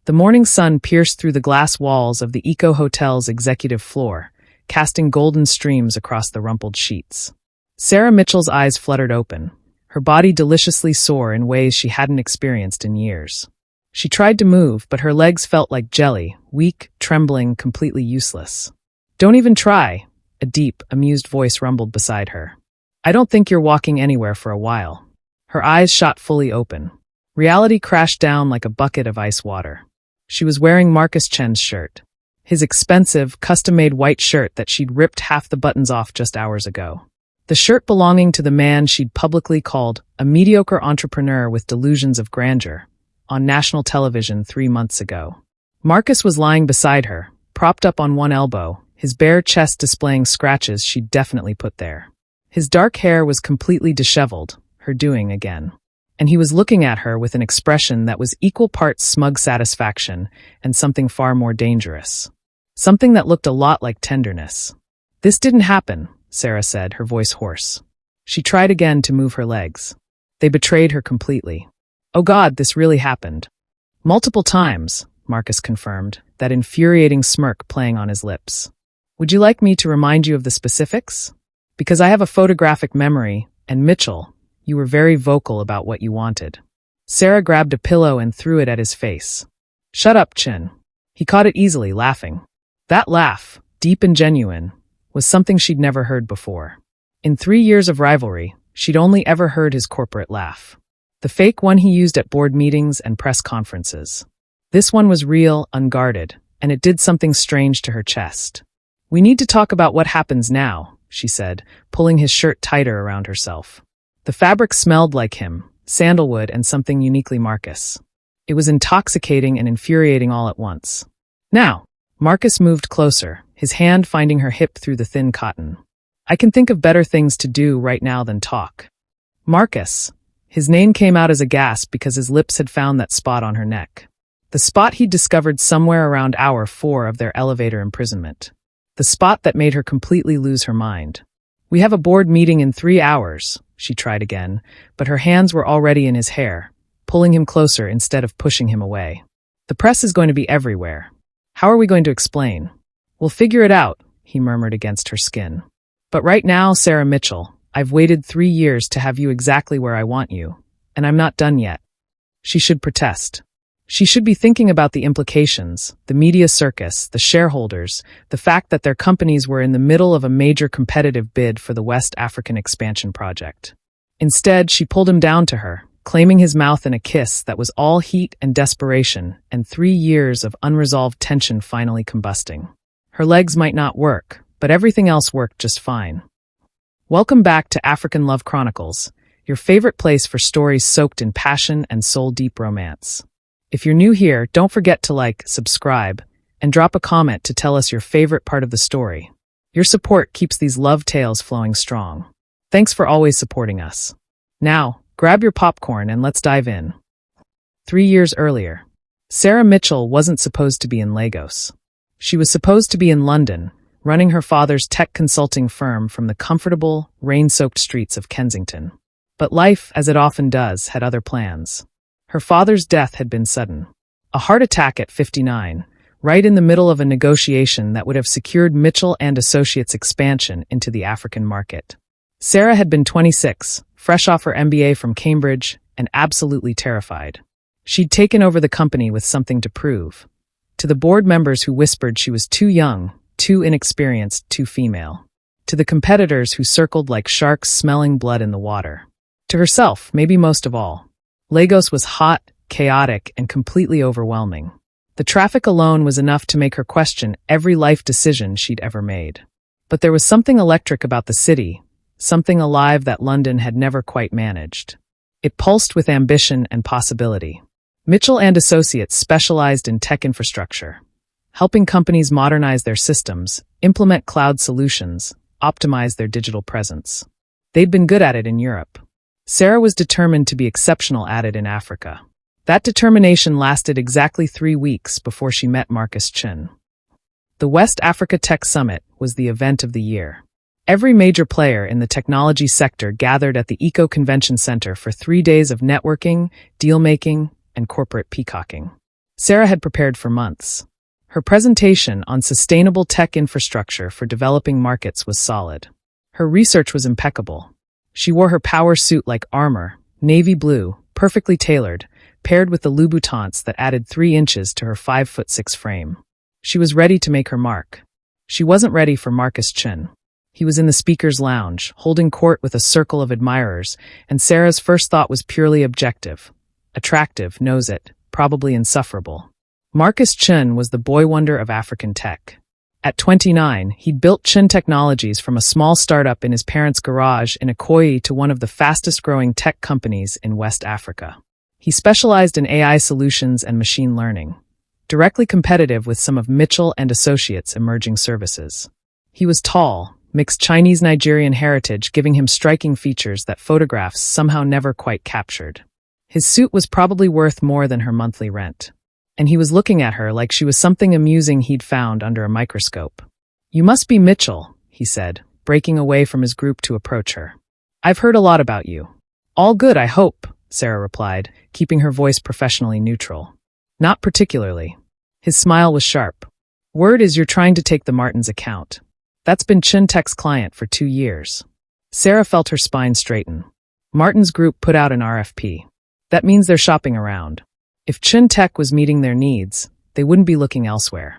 The morning sun pierced through the glass walls of the Eco Hotel's executive floor, casting golden streams across the rumpled sheets. Sarah Mitchell's eyes fluttered open, her body deliciously sore in ways she hadn't experienced in years. She tried to move, but her legs felt like jelly, weak, trembling, completely useless. "Don't even try," a deep, amused voice rumbled beside her. "I don't think you're walking anywhere for a while." Her eyes shot fully open. Reality crashed down like a bucket of ice water. She was wearing Marcus Chen's shirt. His expensive, custom-made white shirt that she'd ripped half the buttons off just hours ago. The shirt belonging to the man she'd publicly called a mediocre entrepreneur with delusions of grandeur, on national television 3 months ago. Marcus was lying beside her, propped up on one elbow, his bare chest displaying scratches she'd definitely put there. His dark hair was completely disheveled, her doing again. And he was looking at her with an expression that was equal parts smug satisfaction and something far more dangerous. Something that looked a lot like tenderness. "This didn't happen," Sarah said, her voice hoarse. She tried again to move her legs. They betrayed her completely. "Oh God, this really happened." "Multiple times," Marcus confirmed, that infuriating smirk playing on his lips. "Would you like me to remind you of the specifics? Because I have a photographic memory, and Mitchell, you were very vocal about what you wanted." Sarah grabbed a pillow and threw it at his face. "Shut up, Chin." He caught it easily, laughing. That laugh, deep and genuine, was something she'd never heard before. In 3 years of rivalry, she'd only ever heard his corporate laugh. The fake one he used at board meetings and press conferences. This one was real, unguarded, and it did something strange to her chest. "We need to talk about what happens now," she said, pulling his shirt tighter around herself. The fabric smelled like him, sandalwood and something uniquely Marcus. It was intoxicating and infuriating all at once. "Now," Marcus moved closer, his hand finding her hip through the thin cotton. "I can think of better things to do right now than talk." Marcus. His name came out as a gasp because his lips had found that spot on her neck. The spot he'd discovered somewhere around hour 4 of their elevator imprisonment. The spot that made her completely lose her mind. "We have a board meeting in 3 hours, she tried again, but her hands were already in his hair, pulling him closer instead of pushing him away. "The press is going to be everywhere. How are we going to explain?" "We'll figure it out," he murmured against her skin. "But right now, Sarah Mitchell, I've waited 3 years to have you exactly where I want you, and I'm not done yet." She should protest. She should be thinking about the implications, the media circus, the shareholders, the fact that their companies were in the middle of a major competitive bid for the West African expansion project. Instead, she pulled him down to her, claiming his mouth in a kiss that was all heat and desperation, and 3 years of unresolved tension finally combusting. Her legs might not work, but everything else worked just fine. Welcome back to African Love Chronicles, your favorite place for stories soaked in passion and soul-deep romance. If you're new here, don't forget to like, subscribe, and drop a comment to tell us your favorite part of the story. Your support keeps these love tales flowing strong. Thanks for always supporting us. Now, grab your popcorn and let's dive in. 3 years earlier, Sarah Mitchell wasn't supposed to be in Lagos. She was supposed to be in London, running her father's tech consulting firm from the comfortable, rain-soaked streets of Kensington. But life, as it often does, had other plans. Her father's death had been sudden. A heart attack at 59, right in the middle of a negotiation that would have secured Mitchell and Associates' expansion into the African market. Sarah had been 26, fresh off her MBA from Cambridge, and absolutely terrified. She'd taken over the company with something to prove. To the board members who whispered she was too young, too inexperienced, too female. To the competitors who circled like sharks smelling blood in the water. To herself, maybe most of all. Lagos was hot, chaotic, and completely overwhelming. The traffic alone was enough to make her question every life decision she'd ever made. But there was something electric about the city, something alive that London had never quite managed. It pulsed with ambition and possibility. Mitchell and Associates specialized in tech infrastructure, helping companies modernize their systems, implement cloud solutions, optimize their digital presence. They'd been good at it in Europe. Sarah was determined to be exceptional at it in Africa. That determination lasted exactly 3 weeks before she met Marcus Chin. The West Africa Tech Summit was the event of the year. Every major player in the technology sector gathered at the Eco Convention Center for 3 days of networking, deal-making, and corporate peacocking. Sarah had prepared for months. Her presentation on sustainable tech infrastructure for developing markets was solid. Her research was impeccable. She wore her power suit like armor, navy blue, perfectly tailored, paired with the Louboutins that added 3 inches to her 5'6" frame. She was ready to make her mark. She wasn't ready for Marcus Chun. He was in the speaker's lounge, holding court with a circle of admirers, and Sarah's first thought was purely objective. Attractive, knows it, probably insufferable. Marcus Chun was the boy wonder of African tech. At 29, he'd built Chun Technologies from a small startup in his parents' garage in Ikoyi to one of the fastest-growing tech companies in West Africa. He specialized in AI solutions and machine learning, directly competitive with some of Mitchell and Associates' emerging services. He was tall, mixed Chinese-Nigerian heritage, giving him striking features that photographs somehow never quite captured. His suit was probably worth more than her monthly rent. And he was looking at her like she was something amusing he'd found under a microscope. "You must be Mitchell," he said, breaking away from his group to approach her. "I've heard a lot about you." "All good, I hope," Sarah replied, keeping her voice professionally neutral. "Not particularly." His smile was sharp. "Word is you're trying to take the Martins' account. That's been Chun Tech's client for 2 years." Sarah felt her spine straighten. Martin's group put out an RFP. That means they're shopping around. If Chun Tech was meeting their needs, they wouldn't be looking elsewhere.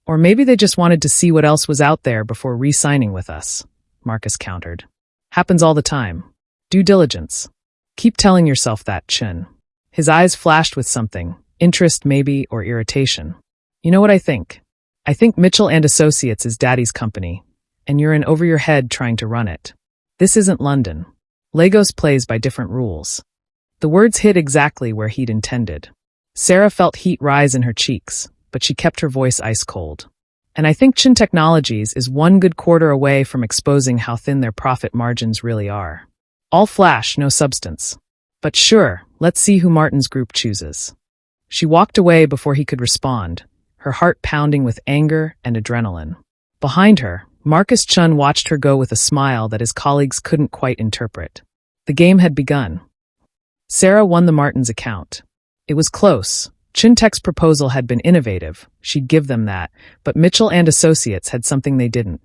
Or maybe they just wanted to see what else was out there before re-signing with us, Marcus countered. "Happens all the time. Due diligence. Keep telling yourself that, Chun." His eyes flashed with something, interest maybe, or irritation. "You know what I think? I think Mitchell and Associates is Daddy's company, and you're in over your head trying to run it. This isn't London. Lagos plays by different rules." The words hit exactly where he'd intended. Sarah felt heat rise in her cheeks, but she kept her voice ice cold. "And I think Chun Technologies is 1 good quarter away from exposing how thin their profit margins really are. All flash, no substance. But sure, let's see who Martin's group chooses." She walked away before he could respond, her heart pounding with anger and adrenaline. Behind her, Marcus Chun watched her go with a smile that his colleagues couldn't quite interpret. The game had begun. Sarah won the Martins' account. It was close. Chun Tech's proposal had been innovative, she'd give them that, but Mitchell and Associates had something they didn't.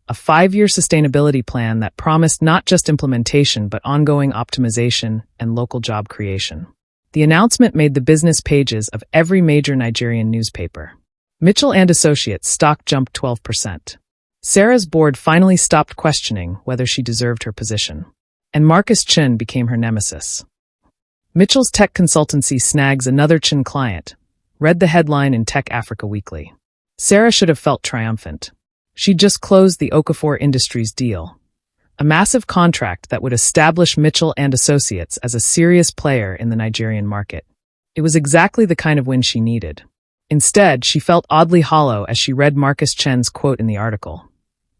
A 5-year sustainability plan that promised not just implementation but ongoing optimization and local job creation. The announcement made the business pages of every major Nigerian newspaper. Mitchell and Associates' stock jumped 12%. Sarah's board finally stopped questioning whether she deserved her position. And Marcus Chun became her nemesis. Mitchell's tech consultancy snags another Chun client, read the headline in Tech Africa Weekly. Sarah should have felt triumphant. She'd just closed the Okafor Industries deal, a massive contract that would establish Mitchell and Associates as a serious player in the Nigerian market. It was exactly the kind of win she needed. Instead, she felt oddly hollow as she read Marcus Chun's quote in the article.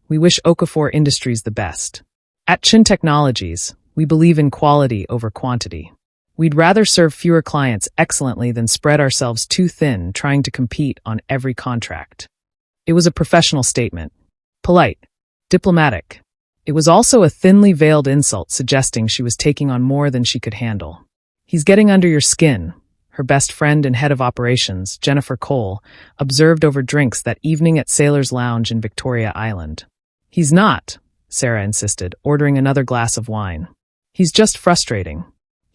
"We wish Okafor Industries the best. At Chun Technologies, we believe in quality over quantity. We'd rather serve fewer clients excellently than spread ourselves too thin trying to compete on every contract." It was a professional statement. Polite. Diplomatic. It was also a thinly veiled insult suggesting she was taking on more than she could handle. "He's getting under your skin," her best friend and head of operations, Jennifer Cole, observed over drinks that evening at Sailor's Lounge in Victoria Island. "He's not," Sarah insisted, ordering another glass of wine. "He's just frustrating.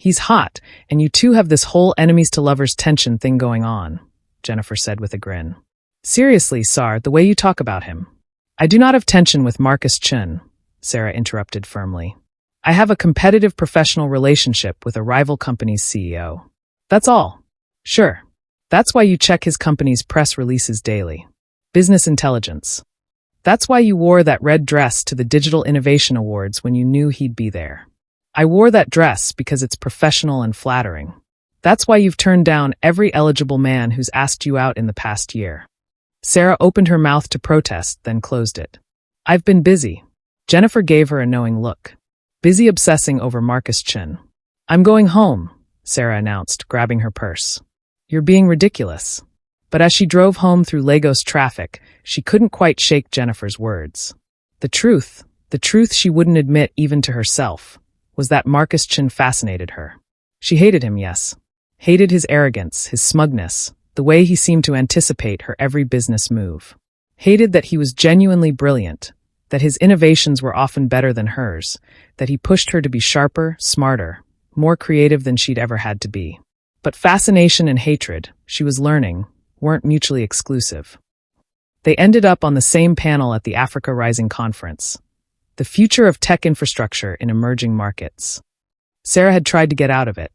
He's hot, and you two have this whole enemies-to-lovers tension thing going on," Jennifer said with a grin. "Seriously, Sar, the way you talk about him." "I do not have tension with Marcus Chun," Sarah interrupted firmly. "I have a competitive professional relationship with a rival company's CEO. That's all." "Sure. That's why you check his company's press releases daily. Business intelligence. That's why you wore that red dress to the Digital Innovation Awards when you knew he'd be there. I wore that dress because it's professional and flattering. That's why you've turned down every eligible man who's asked you out in the past year." Sarah opened her mouth to protest, then closed it. "I've been busy." Jennifer gave her a knowing look. "Busy obsessing over Marcus Chun." "I'm going home," Sarah announced, grabbing her purse. "You're being ridiculous." But as she drove home through Lagos traffic, she couldn't quite shake Jennifer's words. The truth she wouldn't admit even to herself, was that Marcus Chun fascinated her. She hated him, yes. Hated his arrogance, his smugness, the way he seemed to anticipate her every business move. Hated that he was genuinely brilliant, that his innovations were often better than hers, that he pushed her to be sharper, smarter, more creative than she'd ever had to be. But fascination and hatred, she was learning, weren't mutually exclusive. They ended up on the same panel at the Africa Rising Conference, the future of tech infrastructure in emerging markets. Sarah had tried to get out of it.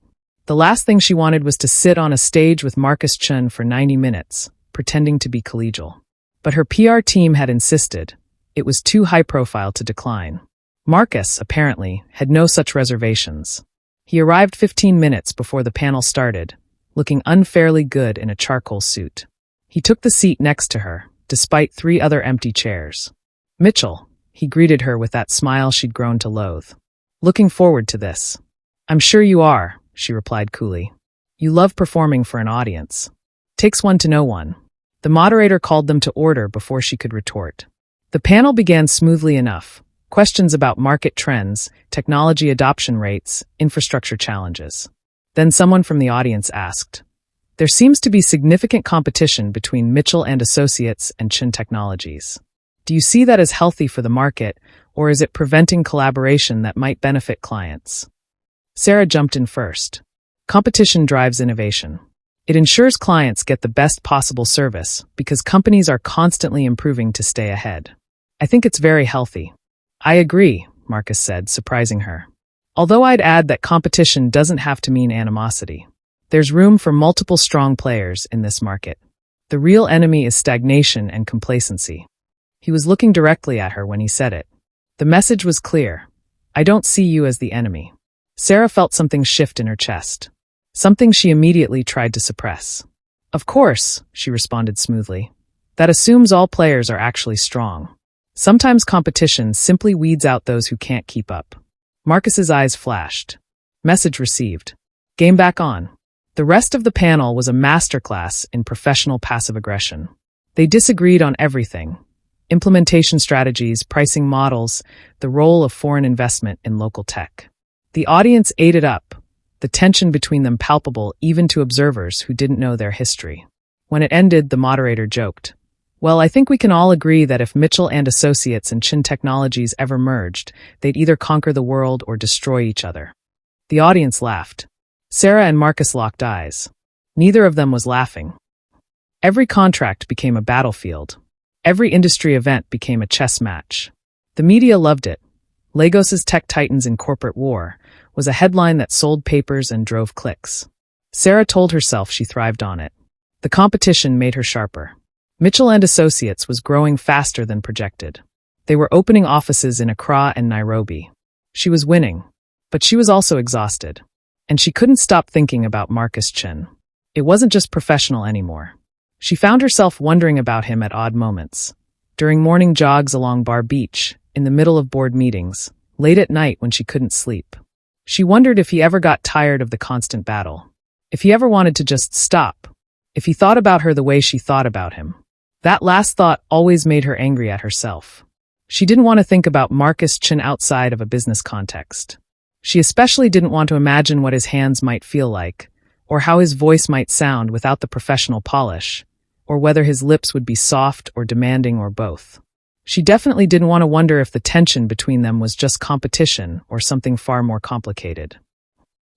The last thing she wanted was to sit on a stage with Marcus Chun for 90 minutes, pretending to be collegial. But her PR team had insisted. It was too high-profile to decline. Marcus, apparently, had no such reservations. He arrived 15 minutes before the panel started, looking unfairly good in a charcoal suit. He took the seat next to her, despite 3 other empty chairs. "Mitchell," he greeted her with that smile she'd grown to loathe. "Looking forward to this." "I'm sure you are," she replied coolly. "You love performing for an audience. Takes one to know one." The moderator called them to order before she could retort. The panel began smoothly enough. Questions about market trends, technology adoption rates, infrastructure challenges. Then someone from the audience asked, "There seems to be significant competition between Mitchell and Associates and Chin Technologies. Do you see that as healthy for the market, or is it preventing collaboration that might benefit clients?" Sarah jumped in first. Competition drives innovation. It ensures clients get the best possible service because companies are constantly improving to stay ahead. "I think it's very healthy." "I agree," Marcus said, surprising her. "Although I'd add that competition doesn't have to mean animosity. There's room for multiple strong players in this market. The real enemy is stagnation and complacency." He was looking directly at her when he said it. The message was clear. "I don't see you as the enemy." Sarah felt something shift in her chest. Something she immediately tried to suppress. "Of course," she responded smoothly. "That assumes all players are actually strong. Sometimes competition simply weeds out those who can't keep up." Marcus's eyes flashed. Message received. Game back on. The rest of the panel was a masterclass in professional passive aggression. They disagreed on everything. Implementation strategies, pricing models, the role of foreign investment in local tech. The audience ate it up, the tension between them palpable even to observers who didn't know their history. When it ended, the moderator joked, "Well, I think we can all agree that if Mitchell and Associates and Chin Technologies ever merged, they'd either conquer the world or destroy each other." The audience laughed. Sarah and Marcus locked eyes. Neither of them was laughing. Every contract became a battlefield. Every industry event became a chess match. The media loved it. Lagos's tech titans in corporate war was a headline that sold papers and drove clicks. Sarah told herself she thrived on it. The competition made her sharper. Mitchell and Associates was growing faster than projected. They were opening offices in Accra and Nairobi. She was winning, but she was also exhausted. And she couldn't stop thinking about Marcus Chin. It wasn't just professional anymore. She found herself wondering about him at odd moments. During morning jogs along Bar Beach, in the middle of board meetings, late at night when she couldn't sleep. She wondered if he ever got tired of the constant battle. If he ever wanted to just stop. If he thought about her the way she thought about him. That last thought always made her angry at herself. She didn't want to think about Marcus Chin outside of a business context. She especially didn't want to imagine what his hands might feel like, or how his voice might sound without the professional polish, or whether his lips would be soft or demanding or both. She definitely didn't want to wonder if the tension between them was just competition or something far more complicated.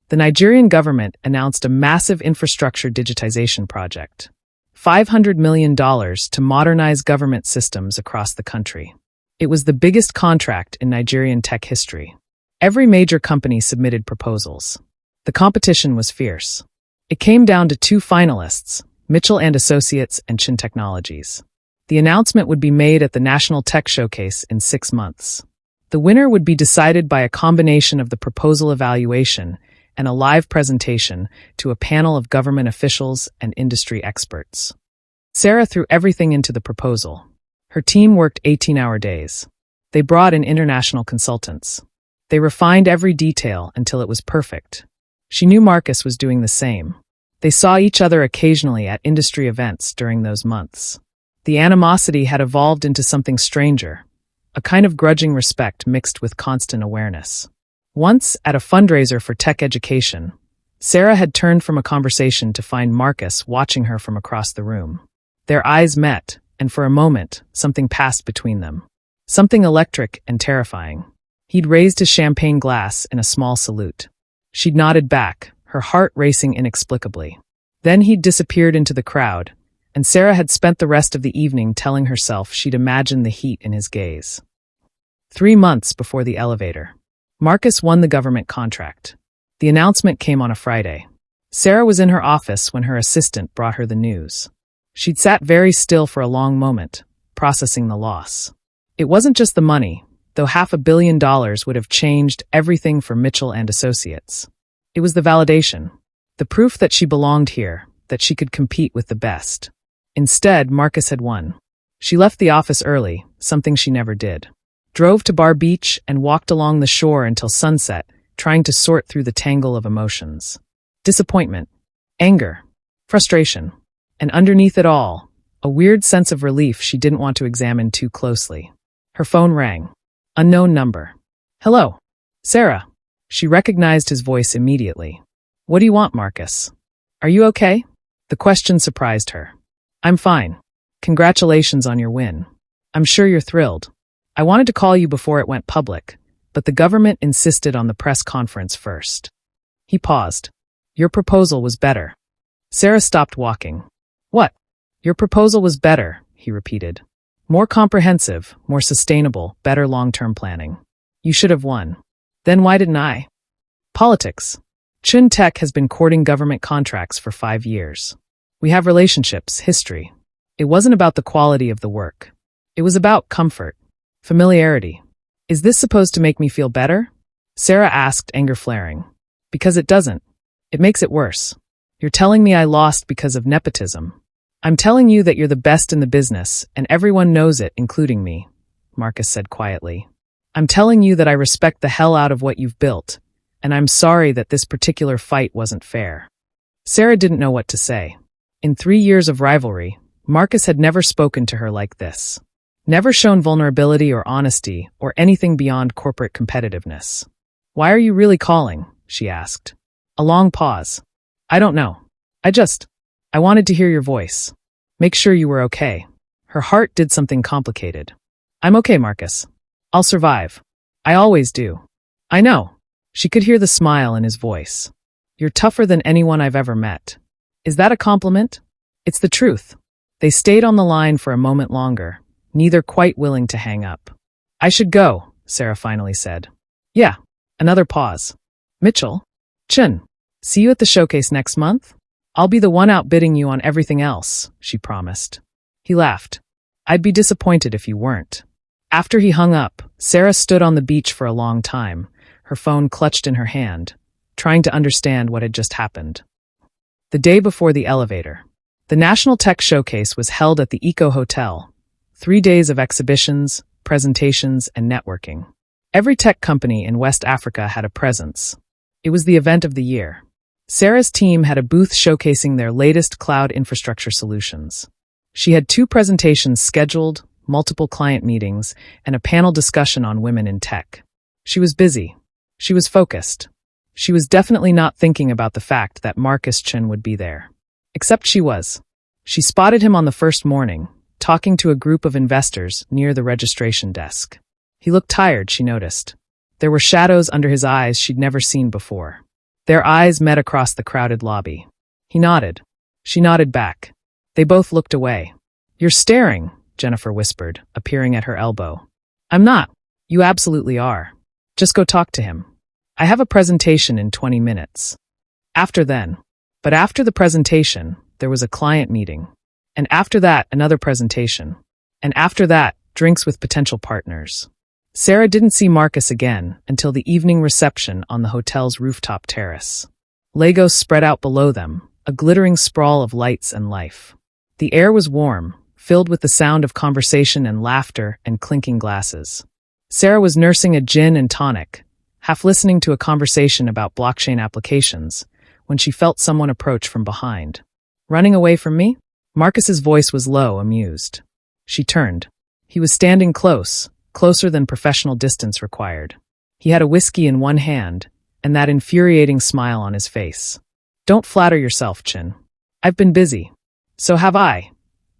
The Nigerian government announced a massive infrastructure digitization project. $500 million to modernize government systems across the country. It was the biggest contract in Nigerian tech history. Every major company submitted proposals. The competition was fierce. It came down to 2 finalists, Mitchell and Associates and Chin Technologies. The announcement would be made at the National Tech Showcase in 6 months. The winner would be decided by a combination of the proposal evaluation and a live presentation to a panel of government officials and industry experts. Sarah threw everything into the proposal. Her team worked 18-hour days. They brought in international consultants. They refined every detail until it was perfect. She knew Marcus was doing the same. They saw each other occasionally at industry events during those months. The animosity had evolved into something stranger, a kind of grudging respect mixed with constant awareness. Once, at a fundraiser for tech education, Sarah had turned from a conversation to find Marcus watching her from across the room. Their eyes met, and for a moment, something passed between them. Something electric and terrifying. He'd raised his champagne glass in a small salute. She'd nodded back, her heart racing inexplicably. Then he'd disappeared into the crowd, and Sarah had spent the rest of the evening telling herself she'd imagined the heat in his gaze. 3 months before the elevator. Marcus won the government contract. The announcement came on a Friday. Sarah was in her office when her assistant brought her the news. She'd sat very still for a long moment, processing the loss. It wasn't just the money, though $500 million would have changed everything for Mitchell and Associates. It was the validation, the proof that she belonged here, that she could compete with the best. Instead, Marcus had won. She left the office early, something she never did. Drove to Bar Beach and walked along the shore until sunset, trying to sort through the tangle of emotions. Disappointment, anger, frustration, and underneath it all, a weird sense of relief she didn't want to examine too closely. Her phone rang. Unknown number. Hello. Sarah. She recognized his voice immediately. What do you want, Marcus? Are you okay? The question surprised her. I'm fine. Congratulations on your win. I'm sure you're thrilled. I wanted to call you before it went public, but the government insisted on the press conference first. He paused. Your proposal was better. Sarah stopped walking. What? Your proposal was better, he repeated. More comprehensive, more sustainable, better long-term planning. You should have won. Then why didn't I? Politics. Chun Tech has been courting government contracts for 5 years. We have relationships, history. It wasn't about the quality of the work. It was about comfort, familiarity. Is this supposed to make me feel better? Sarah asked, anger flaring. Because it doesn't. It makes it worse. You're telling me I lost because of nepotism. I'm telling you that you're the best in the business, and everyone knows it, including me, Marcus said quietly. I'm telling you that I respect the hell out of what you've built, and I'm sorry that this particular fight wasn't fair. Sarah didn't know what to say. In 3 years of rivalry, Marcus had never spoken to her like this. Never shown vulnerability or honesty or anything beyond corporate competitiveness. Why are you really calling? She asked. A long pause. I don't know. I wanted to hear your voice. Make sure you were okay. Her heart did something complicated. I'm okay, Marcus. I'll survive. I always do. I know. She could hear the smile in his voice. You're tougher than anyone I've ever met. Is that a compliment? It's the truth. They stayed on the line for a moment longer, neither quite willing to hang up. I should go, Sarah finally said. Yeah. Another pause. Mitchell? Chun. See you at the showcase next month? I'll be the one outbidding you on everything else, she promised. He laughed. I'd be disappointed if you weren't. After he hung up, Sarah stood on the beach for a long time, her phone clutched in her hand, trying to understand what had just happened. The day before the elevator. The National Tech Showcase was held at the Eco Hotel. 3 days of exhibitions, presentations, and networking. Every tech company in West Africa had a presence. It was the event of the year. Sarah's team had a booth showcasing their latest cloud infrastructure solutions. She had 2 presentations scheduled, multiple client meetings, and a panel discussion on women in tech. She was busy. She was focused. She was definitely not thinking about the fact that Marcus Chun would be there. Except she was. She spotted him on the first morning, talking to a group of investors near the registration desk. He looked tired, she noticed. There were shadows under his eyes she'd never seen before. Their eyes met across the crowded lobby. He nodded. She nodded back. They both looked away. You're staring, Jennifer whispered, appearing at her elbow. I'm not. You absolutely are. Just go talk to him. I have a presentation in 20 minutes. After the presentation, there was a client meeting. And after that, another presentation. And after that, drinks with potential partners. Sarah didn't see Marcus again until the evening reception on the hotel's rooftop terrace. Legos spread out below them, a glittering sprawl of lights and life. The air was warm, filled with the sound of conversation and laughter and clinking glasses. Sarah was nursing a gin and tonic, half listening to a conversation about blockchain applications, when she felt someone approach from behind. Running away from me? Marcus's voice was low, amused. She turned. He was standing closer than professional distance required. He had a whiskey in one hand, and that infuriating smile on his face. Don't flatter yourself, Chin. I've been busy. So have I.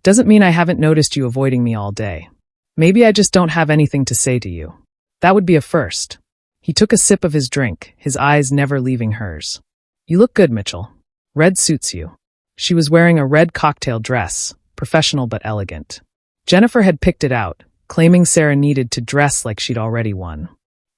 Doesn't mean I haven't noticed you avoiding me all day. Maybe I just don't have anything to say to you. That would be a first. He took a sip of his drink, his eyes never leaving hers. You look good, Mitchell. Red suits you. She was wearing a red cocktail dress, professional but elegant. Jennifer had picked it out, claiming Sarah needed to dress like she'd already won.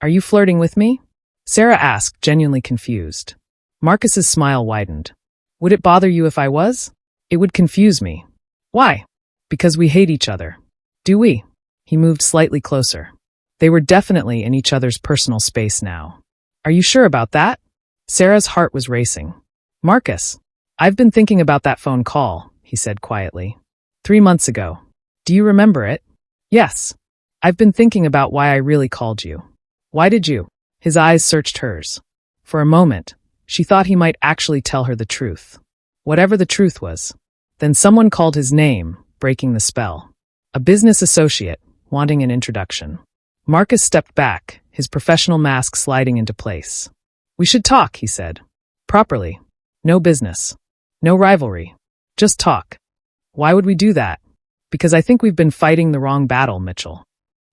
Are you flirting with me? Sarah asked, genuinely confused. Marcus's smile widened. Would it bother you if I was? It would confuse me. Why? Because we hate each other. Do we? He moved slightly closer. They were definitely in each other's personal space now. Are you sure about that? Sarah's heart was racing. Marcus, I've been thinking about that phone call, he said quietly. 3 months ago. Do you remember it? Yes. I've been thinking about why I really called you. Why did you? His eyes searched hers. For a moment, she thought he might actually tell her the truth. Whatever the truth was. Then someone called his name, breaking the spell. A business associate, wanting an introduction. Marcus stepped back, his professional mask sliding into place. We should talk, he said. Properly. No business. No rivalry. Just talk. Why would we do that? Because I think we've been fighting the wrong battle, Mitchell.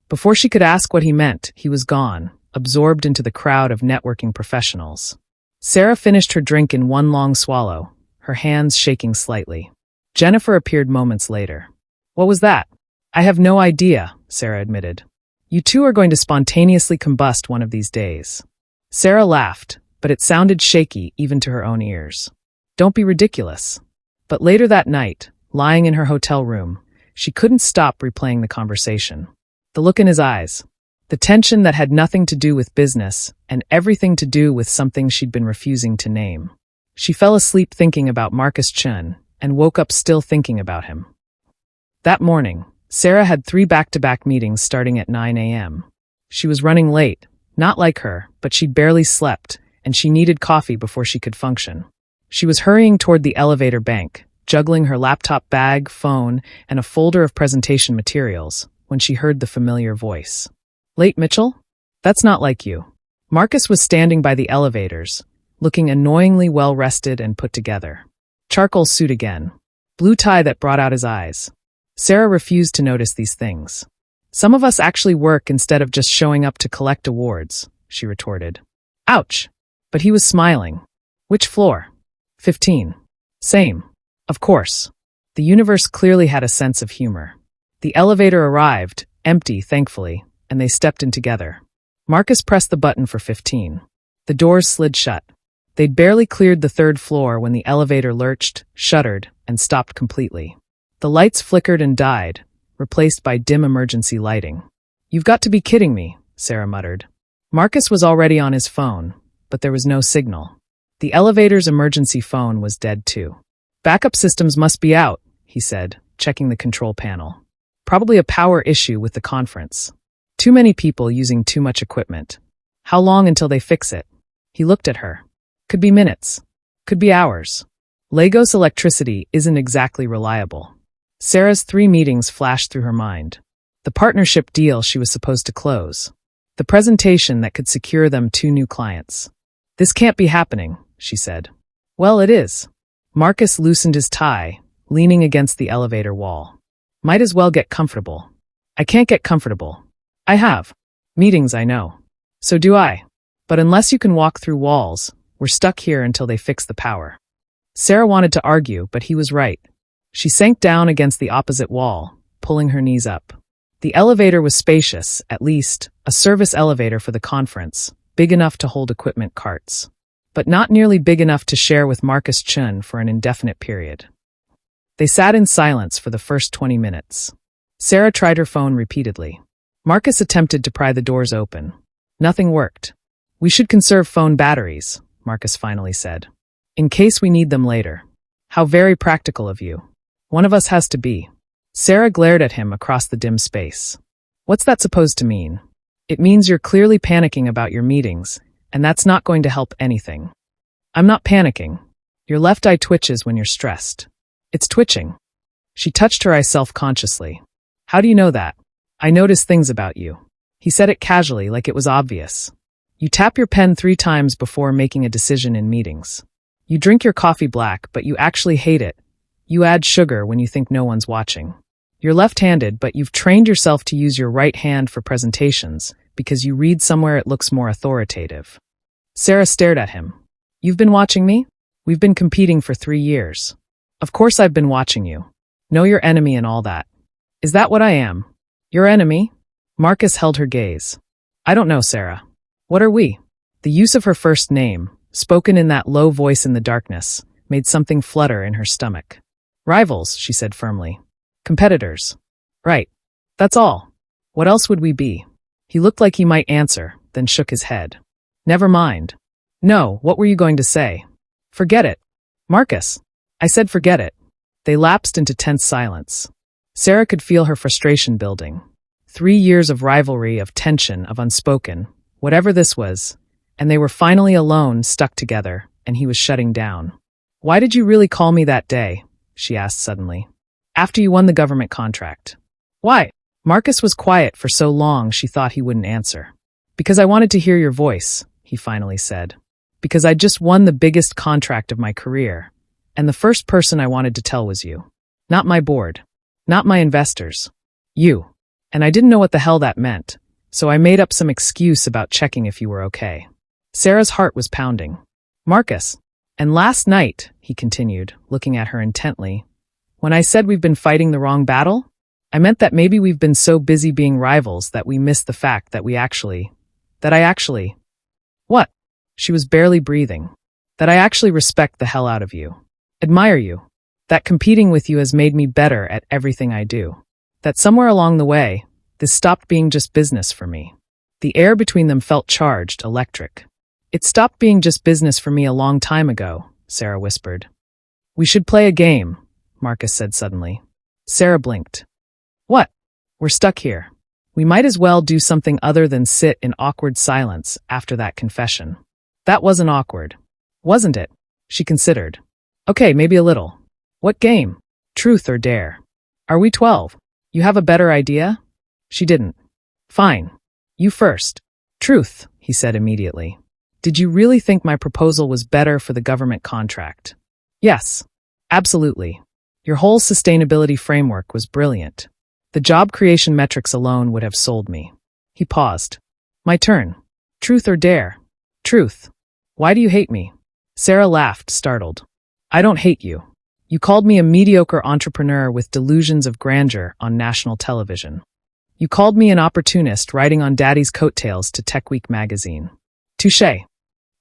Before she could ask what he meant, he was gone, absorbed into the crowd of networking professionals. Sarah finished her drink in one long swallow, her hands shaking slightly. Jennifer appeared moments later. What was that? I have no idea, Sarah admitted. You two are going to spontaneously combust one of these days. Sarah laughed, but it sounded shaky even to her own ears. Don't be ridiculous. But later that night, lying in her hotel room, she couldn't stop replaying the conversation. The look in his eyes. The tension that had nothing to do with business and everything to do with something she'd been refusing to name. She fell asleep thinking about Marcus Chun and woke up still thinking about him. That morning, Sarah had 3 back-to-back meetings starting at 9 a.m. She was running late, not like her, but she'd barely slept, and she needed coffee before she could function. She was hurrying toward the elevator bank, juggling her laptop bag, phone, and a folder of presentation materials, when she heard the familiar voice. Late, Mitchell? That's not like you. Marcus was standing by the elevators, looking annoyingly well-rested and put together. Charcoal suit again. Blue tie that brought out his eyes. Sarah refused to notice these things. Some of us actually work instead of just showing up to collect awards, she retorted. Ouch! But he was smiling. Which floor? 15. Same. Of course. The universe clearly had a sense of humor. The elevator arrived, empty, thankfully, and they stepped in together. Marcus pressed the button for 15. The doors slid shut. They'd barely cleared the 3rd floor when the elevator lurched, shuddered, and stopped completely. The lights flickered and died, replaced by dim emergency lighting. You've got to be kidding me, Sarah muttered. Marcus was already on his phone, but there was no signal. The elevator's emergency phone was dead too. Backup systems must be out, he said, checking the control panel. Probably a power issue with the conference. Too many people using too much equipment. How long until they fix it? He looked at her. Could be minutes. Could be hours. Lagos electricity isn't exactly reliable. Sarah's 3 meetings flashed through her mind. The partnership deal she was supposed to close. The presentation that could secure them 2 new clients. This can't be happening, she said. Well, it is. Marcus loosened his tie, leaning against the elevator wall. Might as well get comfortable. I can't get comfortable. I have. Meetings, I know. So do I. But unless you can walk through walls, we're stuck here until they fix the power. Sarah wanted to argue, but he was right. She sank down against the opposite wall, pulling her knees up. The elevator was spacious, at least, a service elevator for the conference, big enough to hold equipment carts. But not nearly big enough to share with Marcus Chun for an indefinite period. They sat in silence for the first 20 minutes. Sarah tried her phone repeatedly. Marcus attempted to pry the doors open. Nothing worked. We should conserve phone batteries, Marcus finally said. In case we need them later. How very practical of you. One of us has to be. Sarah glared at him across the dim space. What's that supposed to mean? It means you're clearly panicking about your meetings, and that's not going to help anything. I'm not panicking. Your left eye twitches when you're stressed. It's twitching. She touched her eye self-consciously. How do you know that? I notice things about you. He said it casually, like it was obvious. You tap your pen 3 times before making a decision in meetings. You drink your coffee black, but you actually hate it. You add sugar when you think no one's watching. You're left-handed, but you've trained yourself to use your right hand for presentations because you read somewhere it looks more authoritative. Sarah stared at him. You've been watching me? We've been competing for 3 years. Of course I've been watching you. Know your enemy and all that. Is that what I am? Your enemy? Marcus held her gaze. I don't know, Sarah. What are we? The use of her first name, spoken in that low voice in the darkness, made something flutter in her stomach. Rivals, she said firmly. Competitors. Right. That's all. What else would we be? He looked like he might answer, then shook his head. Never mind. No, what were you going to say? Forget it. Marcus. I said forget it. They lapsed into tense silence. Sarah could feel her frustration building. 3 years of rivalry, of tension, of unspoken, whatever this was, and they were finally alone, stuck together, and he was shutting down. Why did you really call me that day? She asked suddenly. After you won the government contract. Why? Marcus was quiet for so long she thought he wouldn't answer. Because I wanted to hear your voice, he finally said. Because I just won the biggest contract of my career, and the first person I wanted to tell was you. Not my board. Not my investors. You. And I didn't know what the hell that meant, so I made up some excuse about checking if you were okay. Sarah's heart was pounding. Marcus. And last night, he continued, looking at her intently, when I said we've been fighting the wrong battle, I meant that maybe we've been so busy being rivals that we missed the fact that I actually... What? She was barely breathing. That I actually respect the hell out of you. Admire you. That competing with you has made me better at everything I do. That somewhere along the way, this stopped being just business for me. The air between them felt charged, electric. It stopped being just business for me a long time ago, Sarah whispered. We should play a game, Marcus said suddenly. Sarah blinked. What? We're stuck here. We might as well do something other than sit in awkward silence after that confession. That wasn't awkward. Wasn't it? She considered. Okay, maybe a little. What game? Truth or dare? Are we 12? You have a better idea? She didn't. Fine. You first. Truth, he said immediately. Did you really think my proposal was better for the government contract? Yes. Absolutely. Your whole sustainability framework was brilliant. The job creation metrics alone would have sold me. He paused. My turn. Truth or dare? Truth. Why do you hate me? Sarah laughed, startled. I don't hate you. You called me a mediocre entrepreneur with delusions of grandeur on national television. You called me an opportunist riding on Daddy's coattails to Tech Week magazine. Touché.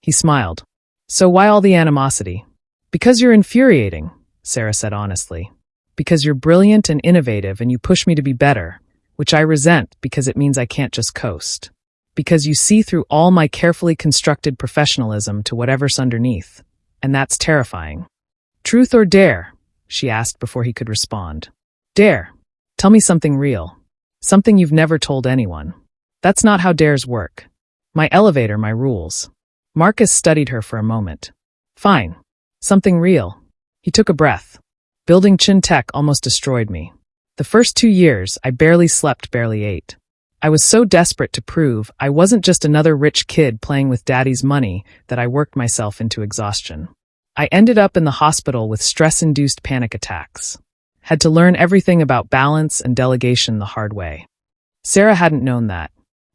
He smiled. So why all the animosity? Because you're infuriating, Sarah said honestly. Because you're brilliant and innovative and you push me to be better, which I resent because it means I can't just coast. Because you see through all my carefully constructed professionalism to whatever's underneath, and that's terrifying. Truth or dare? She asked before he could respond. Dare. Tell me something real. Something you've never told anyone. That's not how dares work. My elevator, my rules. Marcus studied her for a moment. Fine. Something real. He took a breath. Building Chin Tech almost destroyed me. The first 2 years, I barely slept, barely ate. I was so desperate to prove I wasn't just another rich kid playing with daddy's money that I worked myself into exhaustion. I ended up in the hospital with stress-induced panic attacks. Had to learn everything about balance and delegation the hard way. Sarah hadn't known that.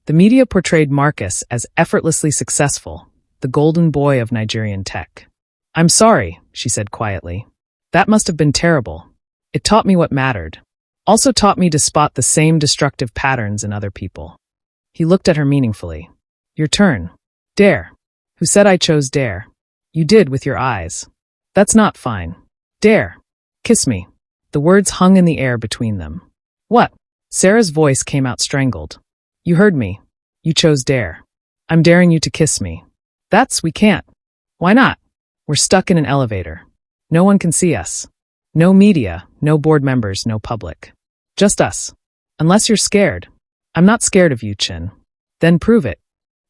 The media portrayed Marcus as effortlessly successful, the golden boy of Nigerian tech. I'm sorry, she said quietly. That must have been terrible. It taught me what mattered. Also taught me to spot the same destructive patterns in other people. He looked at her meaningfully. Your turn. Dare. Who said I chose dare? You did with your eyes. That's not fine. Dare. Kiss me. The words hung in the air between them. What? Sarah's voice came out strangled. You heard me. You chose dare. I'm daring you to kiss me. We can't. Why not? We're stuck in an elevator. No one can see us. No media, no board members, no public. Just us. Unless you're scared. I'm not scared of you, Chin. Then prove it.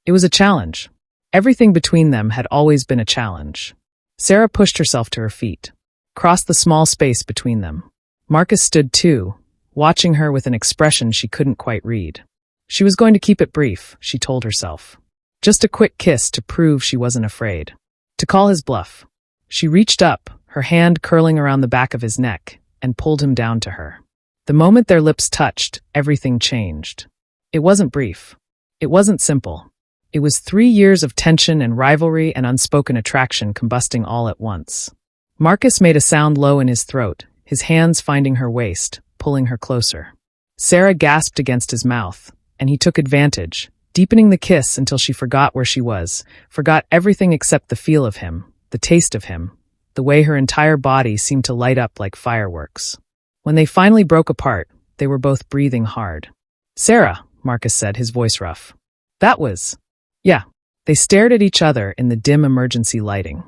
It was a challenge. Everything between them had always been a challenge. Sarah pushed herself to her feet, crossed the small space between them. Marcus stood too, watching her with an expression she couldn't quite read. She was going to keep it brief, she told herself. Just a quick kiss to prove she wasn't afraid. To call his bluff. She reached up, her hand curling around the back of his neck, and pulled him down to her. The moment their lips touched, everything changed. It wasn't brief. It wasn't simple. It was 3 years of tension and rivalry and unspoken attraction combusting all at once. Marcus made a sound low in his throat, his hands finding her waist, pulling her closer. Sarah gasped against his mouth, and he took advantage, deepening the kiss until she forgot where she was, forgot everything except the feel of him, the taste of him, the way her entire body seemed to light up like fireworks. When they finally broke apart, they were both breathing hard. "Sarah," Marcus said, his voice rough. "That was..." "Yeah." They stared at each other in the dim emergency lighting.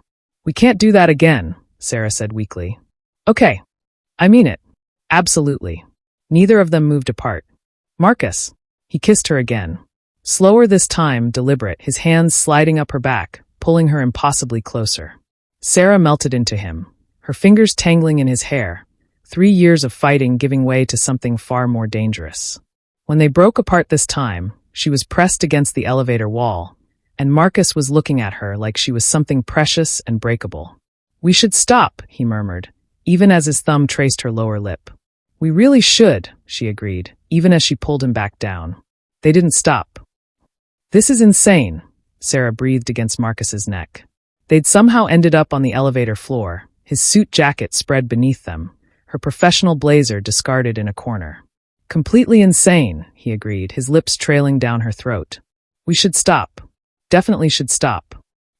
"We can't do that again," Sarah said weakly. "Okay. I mean it. Absolutely." Neither of them moved apart. "Marcus." He kissed her again. Slower this time, deliberate, his hands sliding up her back, pulling her impossibly closer. Sarah melted into him, her fingers tangling in his hair, 3 years of fighting giving way to something far more dangerous. When they broke apart this time, she was pressed against the elevator wall, and Marcus was looking at her like she was something precious and breakable. "We should stop," he murmured, even as his thumb traced her lower lip. "We really should," she agreed, even as she pulled him back down. They didn't stop. "This is insane," Sarah breathed against Marcus's neck. They'd somehow ended up on the elevator floor, his suit jacket spread beneath them, her professional blazer discarded in a corner. "Completely insane," he agreed, his lips trailing down her throat. "We should stop. Definitely should stop."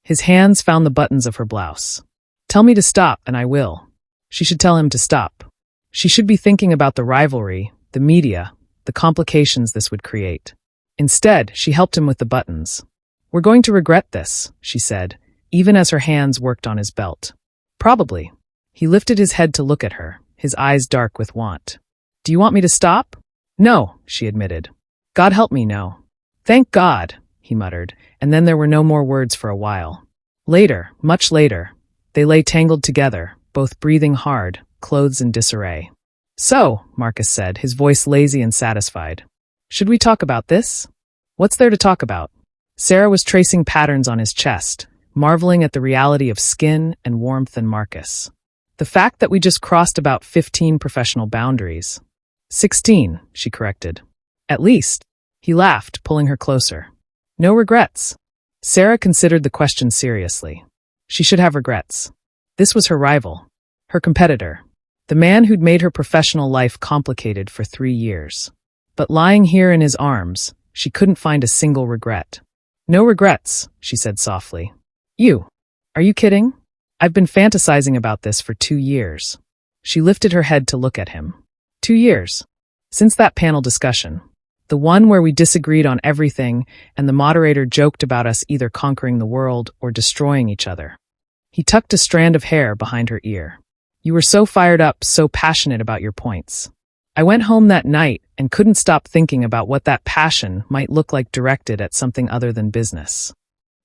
His hands found the buttons of her blouse. "Tell me to stop, and I will." She should tell him to stop. She should be thinking about the rivalry, the media, the complications this would create. Instead, she helped him with the buttons. "We're going to regret this," she said, even as her hands worked on his belt. "Probably." He lifted his head to look at her, his eyes dark with want. "Do you want me to stop?" "No," she admitted. "God help me, no." "Thank God," he muttered, and then there were no more words for a while. Later, much later, they lay tangled together, both breathing hard, clothes in disarray. "So," Marcus said, his voice lazy and satisfied. "Should we talk about this?" "What's there to talk about?" Sarah was tracing patterns on his chest, marveling at the reality of skin and warmth in Marcus. "The fact that we just crossed about 15 professional boundaries." 16, she corrected. "At least." He laughed, pulling her closer. "No regrets?" Sarah considered the question seriously. She should have regrets. This was her rival, her competitor, the man who'd made her professional life complicated for 3 years. But lying here in his arms, she couldn't find a single regret. "No regrets," she said softly. "You? Are you kidding? I've been fantasizing about this for 2 years." She lifted her head to look at him. 2 years. Since that panel discussion. The one where we disagreed on everything and the moderator joked about us either conquering the world or destroying each other. He tucked a strand of hair behind her ear. "You were so fired up, so passionate about your points. I went home that night and couldn't stop thinking about what that passion might look like directed at something other than business."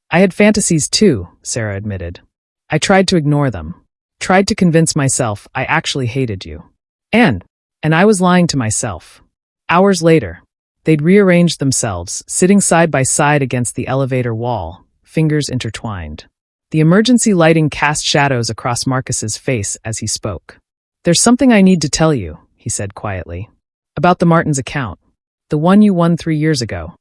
"I had fantasies too," Sarah admitted. "I tried to ignore them. Tried to convince myself I actually hated you. And I was lying to myself." Hours later, they'd rearranged themselves, sitting side by side against the elevator wall, fingers intertwined. The emergency lighting cast shadows across Marcus's face as he spoke. "There's something I need to tell you," he said quietly. "About the Martins account. The one you won 3 years ago."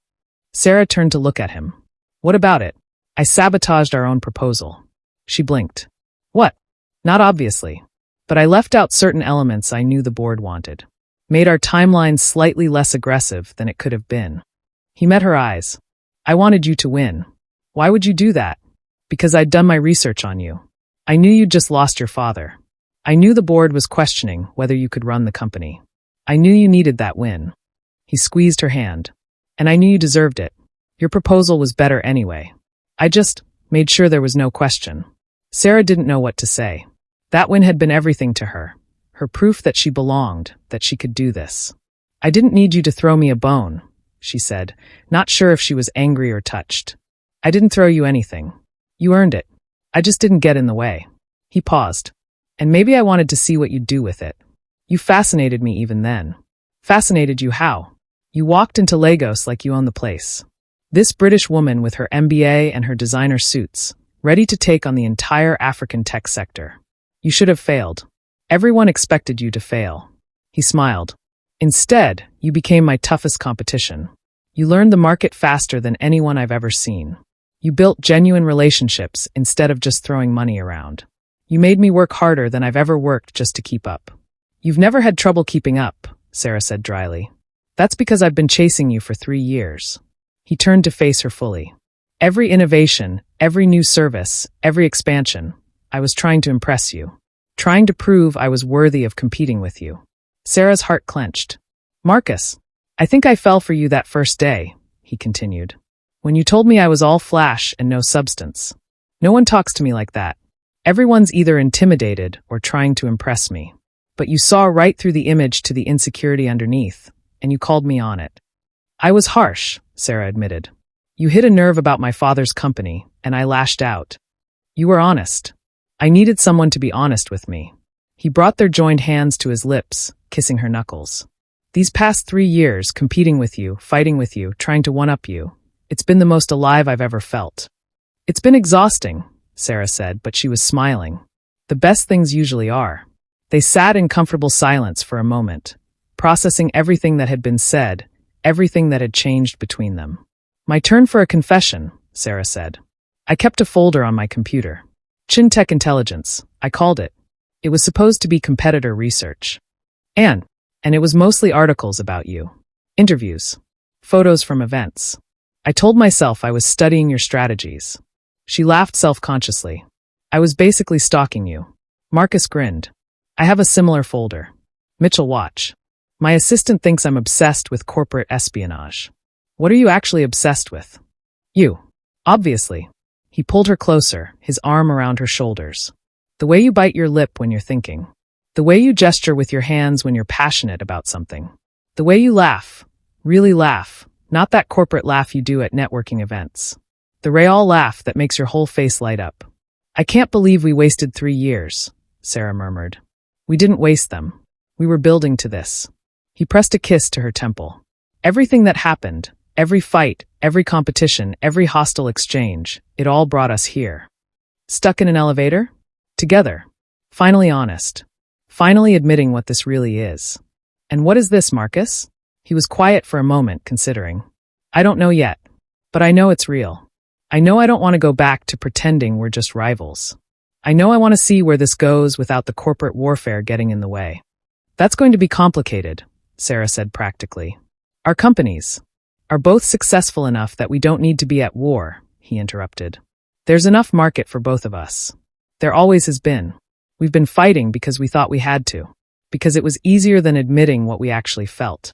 Sarah turned to look at him. "What about it?" "I sabotaged our own proposal." She blinked. "What?" "Not obviously. But I left out certain elements I knew the board wanted. Made our timeline slightly less aggressive than it could have been." He met her eyes. "I wanted you to win." "Why would you do that?" "Because I'd done my research on you. I knew you'd just lost your father. I knew the board was questioning whether you could run the company. I knew you needed that win." He squeezed her hand. "And I knew you deserved it. Your proposal was better anyway. I just made sure there was no question." Sarah didn't know what to say. That win had been everything to her. Her proof that she belonged, that she could do this. "I didn't need you to throw me a bone," she said, not sure if she was angry or touched. "I didn't throw you anything. You earned it. I just didn't get in the way." He paused. "And maybe I wanted to see what you'd do with it. You fascinated me even then." "Fascinated you how?" "You walked into Lagos like you owned the place. This British woman with her MBA and her designer suits, ready to take on the entire African tech sector. You should have failed. Everyone expected you to fail. He smiled. Instead, you became my toughest competition. You learned the market faster than anyone I've ever seen. You built genuine relationships instead of just throwing money around. You made me work harder than I've ever worked just to keep up. You've never had trouble keeping up, Sarah said dryly. That's because I've been chasing you for 3 years. He turned to face her fully. Every innovation, every new service, every expansion, I was trying to impress you. Trying to prove I was worthy of competing with you. Sarah's heart clenched. Marcus, I think I fell for you that first day, he continued. When you told me I was all flash and no substance. No one talks to me like that. Everyone's either intimidated or trying to impress me. But you saw right through the image to the insecurity underneath, and you called me on it. I was harsh, Sarah admitted. You hit a nerve about my father's company, and I lashed out. You were honest. I needed someone to be honest with me. He brought their joined hands to his lips, kissing her knuckles. These past 3 years, competing with you, fighting with you, trying to one-up you, it's been the most alive I've ever felt. It's been exhausting, Sarah said, but she was smiling. The best things usually are. They sat in comfortable silence for a moment, processing everything that had been said, everything that had changed between them. My turn for a confession, Sarah said. I kept a folder on my computer. Chin-Tech Intelligence, I called it. It was supposed to be competitor research. And it was mostly articles about you. Interviews. Photos from events. I told myself I was studying your strategies. She laughed self-consciously. I was basically stalking you. Marcus grinned. I have a similar folder. Mitchell, watch. My assistant thinks I'm obsessed with corporate espionage. What are you actually obsessed with? You. Obviously. He pulled her closer, his arm around her shoulders. The way you bite your lip when you're thinking. The way you gesture with your hands when you're passionate about something. The way you laugh. Really laugh. Not that corporate laugh you do at networking events. The Real laugh that makes your whole face light up. I can't believe we wasted 3 years, Sarah murmured. We didn't waste them. We were building to this. He pressed a kiss to her temple. Everything that happened, every fight, every competition, every hostile exchange, it all brought us here. Stuck in an elevator? Together. Finally honest. Finally admitting what this really is. And what is this, Marcus? He was quiet for a moment, considering. I don't know yet, but I know it's real. I know I don't want to go back to pretending we're just rivals. I know I want to see where this goes without the corporate warfare getting in the way. That's going to be complicated, Sarah said practically. Our companies are both successful enough that we don't need to be at war, he interrupted. There's enough market for both of us. There always has been. We've been fighting because we thought we had to, because it was easier than admitting what we actually felt.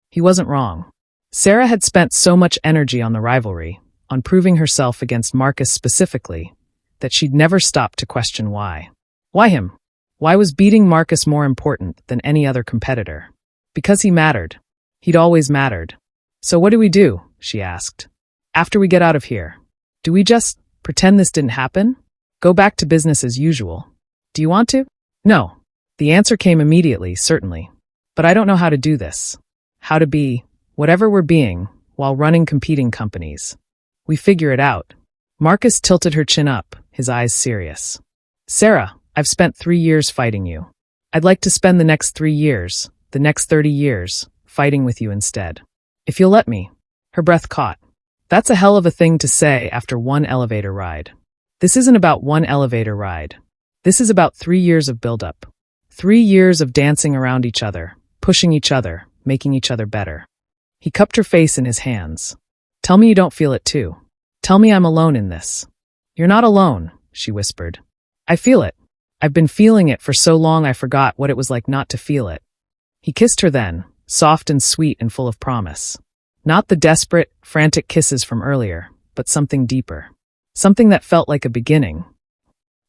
He wasn't wrong. Sarah had spent so much energy on the rivalry, on proving herself against Marcus specifically, that she'd never stopped to question why. Why him? Why was beating Marcus more important than any other competitor? Because he mattered. He'd always mattered. So what do we do? She asked. After we get out of here, do we just pretend this didn't happen? Go back to business as usual? Do you want to? No. The answer came immediately, certainly. But I don't know how to do this. How to be whatever we're being while running competing companies. We figure it out. Marcus tilted her chin up, his eyes serious. Sarah, I've spent 3 years fighting you. I'd like to spend the next 3 years, the next 30 years, fighting with you instead. If you'll let me. Her breath caught. That's a hell of a thing to say after one elevator ride. This isn't about one elevator ride. This is about 3 years of buildup. 3 years of dancing around each other, pushing each other, making each other better. He cupped her face in his hands. Tell me you don't feel it too. Tell me I'm alone in this. You're not alone, she whispered. I feel it. I've been feeling it for so long I forgot what it was like not to feel it. He kissed her then, soft and sweet and full of promise. Not the desperate, frantic kisses from earlier, but something deeper. Something that felt like a beginning.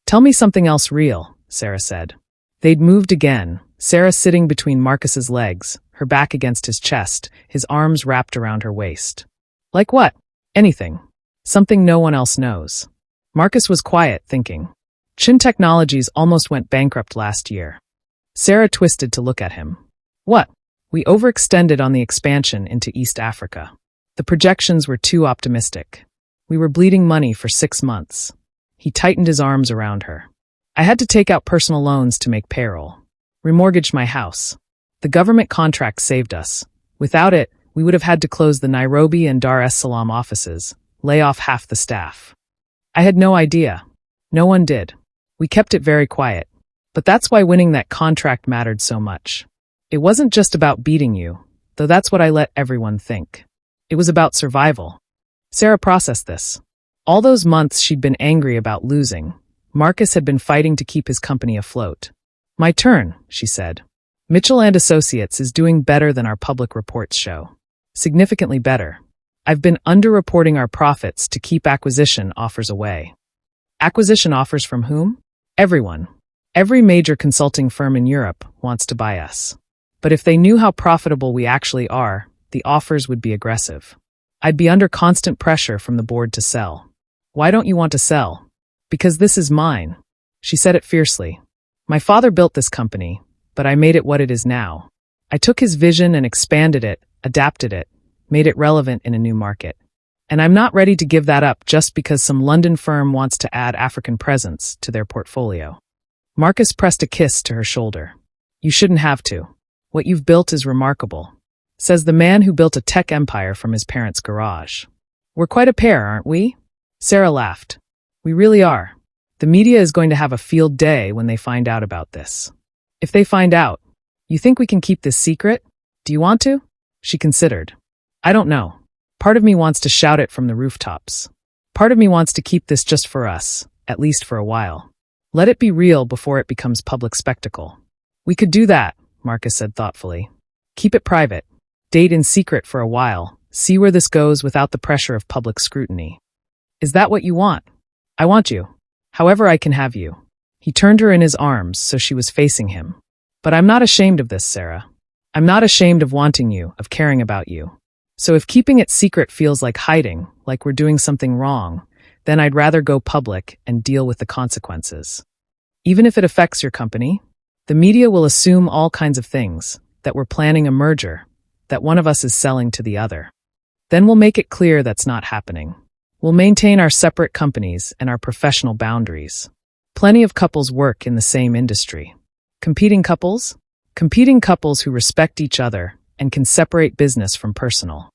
Tell me something else real, Sarah said. They'd moved again, Sarah sitting between Marcus's legs, her back against his chest, his arms wrapped around her waist. Like what? Anything. Something no one else knows. Marcus was quiet, thinking. Chin Technologies almost went bankrupt last year. Sarah twisted to look at him. What? We overextended on the expansion into East Africa. The projections were too optimistic. We were bleeding money for 6 months. He tightened his arms around her. I had to take out personal loans to make payroll. Remortgaged my house. The government contract saved us. Without it, we would have had to close the Nairobi and Dar es Salaam offices, lay off half the staff. I had no idea. No one did. We kept it very quiet. But that's why winning that contract mattered so much. It wasn't just about beating you, though that's what I let everyone think. It was about survival. Sarah processed this. All those months she'd been angry about losing, Marcus had been fighting to keep his company afloat. My turn, she said. Mitchell and Associates is doing better than our public reports show. Significantly better. I've been underreporting our profits to keep acquisition offers away. Acquisition offers from whom? Everyone. Every major consulting firm in Europe wants to buy us. But if they knew how profitable we actually are, the offers would be aggressive. I'd be under constant pressure from the board to sell. Why don't you want to sell? Because this is mine. She said it fiercely. My father built this company, but I made it what it is now. I took his vision and expanded it, adapted it, made it relevant in a new market. And I'm not ready to give that up just because some London firm wants to add African presence to their portfolio. Marcus pressed a kiss to her shoulder. You shouldn't have to. What you've built is remarkable. Says the man who built a tech empire from his parents' garage. We're quite a pair, aren't we? Sarah laughed. We really are. The media is going to have a field day when they find out about this. If they find out, you think we can keep this secret? Do you want to? She considered. I don't know. Part of me wants to shout it from the rooftops. Part of me wants to keep this just for us, at least for a while. Let it be real before it becomes public spectacle. We could do that, Marcus said thoughtfully. Keep it private. Date in secret for a while. See where this goes without the pressure of public scrutiny. Is that what you want? I want you. However I can have you. He turned her in his arms so she was facing him. But I'm not ashamed of this, Sarah. I'm not ashamed of wanting you, of caring about you. So if keeping it secret feels like hiding, like we're doing something wrong, then I'd rather go public and deal with the consequences. Even if it affects your company, the media will assume all kinds of things, that we're planning a merger, that one of us is selling to the other. Then we'll make it clear that's not happening. We'll maintain our separate companies and our professional boundaries. Plenty of couples work in the same industry. Competing couples? Competing couples who respect each other and can separate business from personal.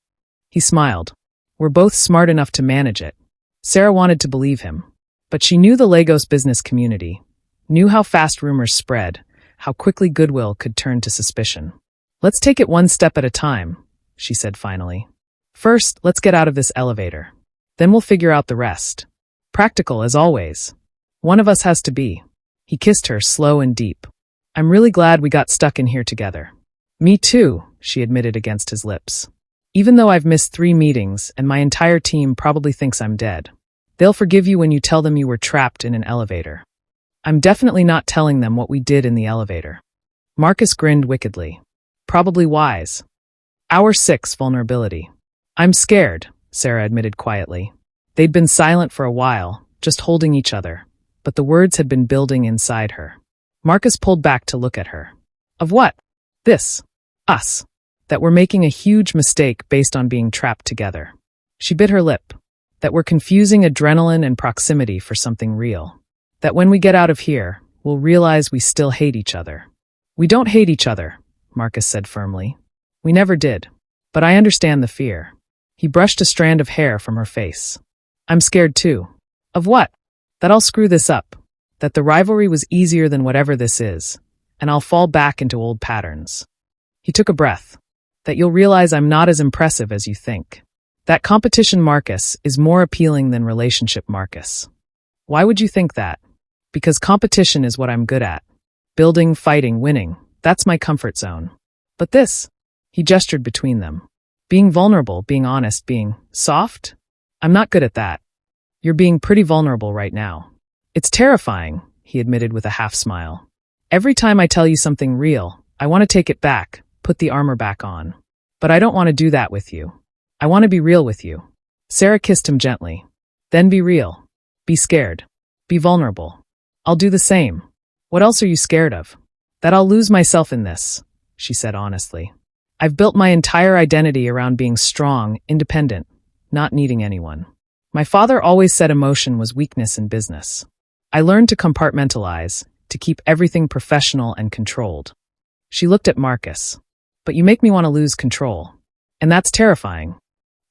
He smiled. We're both smart enough to manage it. Sarah wanted to believe him. But she knew the Lagos business community, knew how fast rumors spread, how quickly goodwill could turn to suspicion. Let's take it one step at a time, she said finally. First, let's get out of this elevator. Then we'll figure out the rest. Practical as always. One of us has to be. He kissed her slow and deep. I'm really glad we got stuck in here together. Me too, she admitted against his lips. Even though I've missed 3 meetings and my entire team probably thinks I'm dead. They'll forgive you when you tell them you were trapped in an elevator. I'm definitely not telling them what we did in the elevator. Marcus grinned wickedly. Probably wise. Hour 6, vulnerability. I'm scared, Sarah admitted quietly. They'd been silent for a while, just holding each other, but the words had been building inside her. Marcus pulled back to look at her. Of what? This. Us. That we're making a huge mistake based on being trapped together. She bit her lip. That we're confusing adrenaline and proximity for something real. That when we get out of here, we'll realize we still hate each other. We don't hate each other, Marcus said firmly. We never did. But I understand the fear. He brushed a strand of hair from her face. I'm scared too. Of what? That I'll screw this up. That the rivalry was easier than whatever this is, and I'll fall back into old patterns. He took a breath. That you'll realize I'm not as impressive as you think. That competition Marcus is more appealing than relationship Marcus. Why would you think that? Because competition is what I'm good at. Building, fighting, winning. That's my comfort zone. But this, he gestured between them. Being vulnerable, being honest, being soft? I'm not good at that. You're being pretty vulnerable right now. It's terrifying, he admitted with a half smile. Every time I tell you something real, I want to take it back, put the armor back on. But I don't want to do that with you. I want to be real with you. Sarah kissed him gently. Then be real. Be scared. Be vulnerable. I'll do the same. What else are you scared of? That I'll lose myself in this, she said honestly. I've built my entire identity around being strong, independent, not needing anyone. My father always said emotion was weakness in business. I learned to compartmentalize, to keep everything professional and controlled. She looked at Marcus. But you make me want to lose control. And that's terrifying.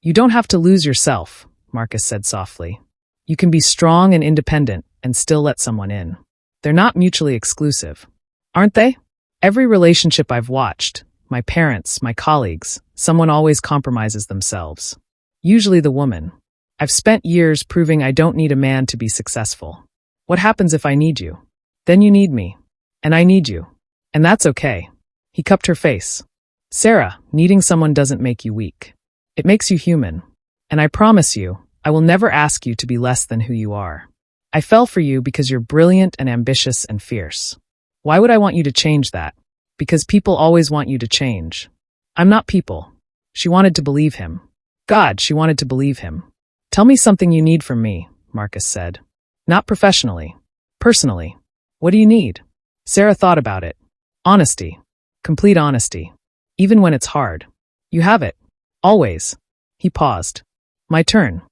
You don't have to lose yourself, Marcus said softly. You can be strong and independent and still let someone in. They're not mutually exclusive. Aren't they? Every relationship I've watched, my parents, my colleagues, someone always compromises themselves. Usually the woman. I've spent years proving I don't need a man to be successful. What happens if I need you? Then you need me. And I need you. And that's okay. He cupped her face. Sarah, needing someone doesn't make you weak. It makes you human. And I promise you, I will never ask you to be less than who you are. I fell for you because you're brilliant and ambitious and fierce. Why would I want you to change that? Because people always want you to change. I'm not people. She wanted to believe him. God, she wanted to believe him. Tell me something you need from me, Marcus said. Not professionally. Personally. What do you need? Sarah thought about it. Honesty. Complete honesty. Even when it's hard. You have it. Always. He paused. My turn.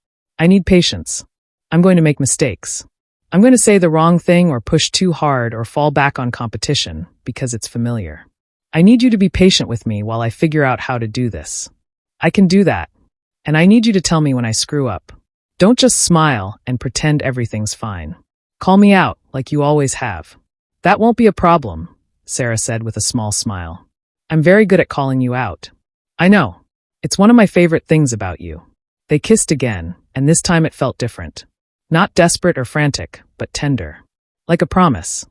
I need patience. I'm going to make mistakes. I'm going to say the wrong thing or push too hard or fall back on competition because it's familiar. I need you to be patient with me while I figure out how to do this. I can do that. And I need you to tell me when I screw up. Don't just smile and pretend everything's fine. Call me out like you always have. That won't be a problem, Sarah said with a small smile. I'm very good at calling you out. I know. It's one of my favorite things about you. They kissed again, and this time it felt different. Not desperate or frantic, but tender. Like a promise.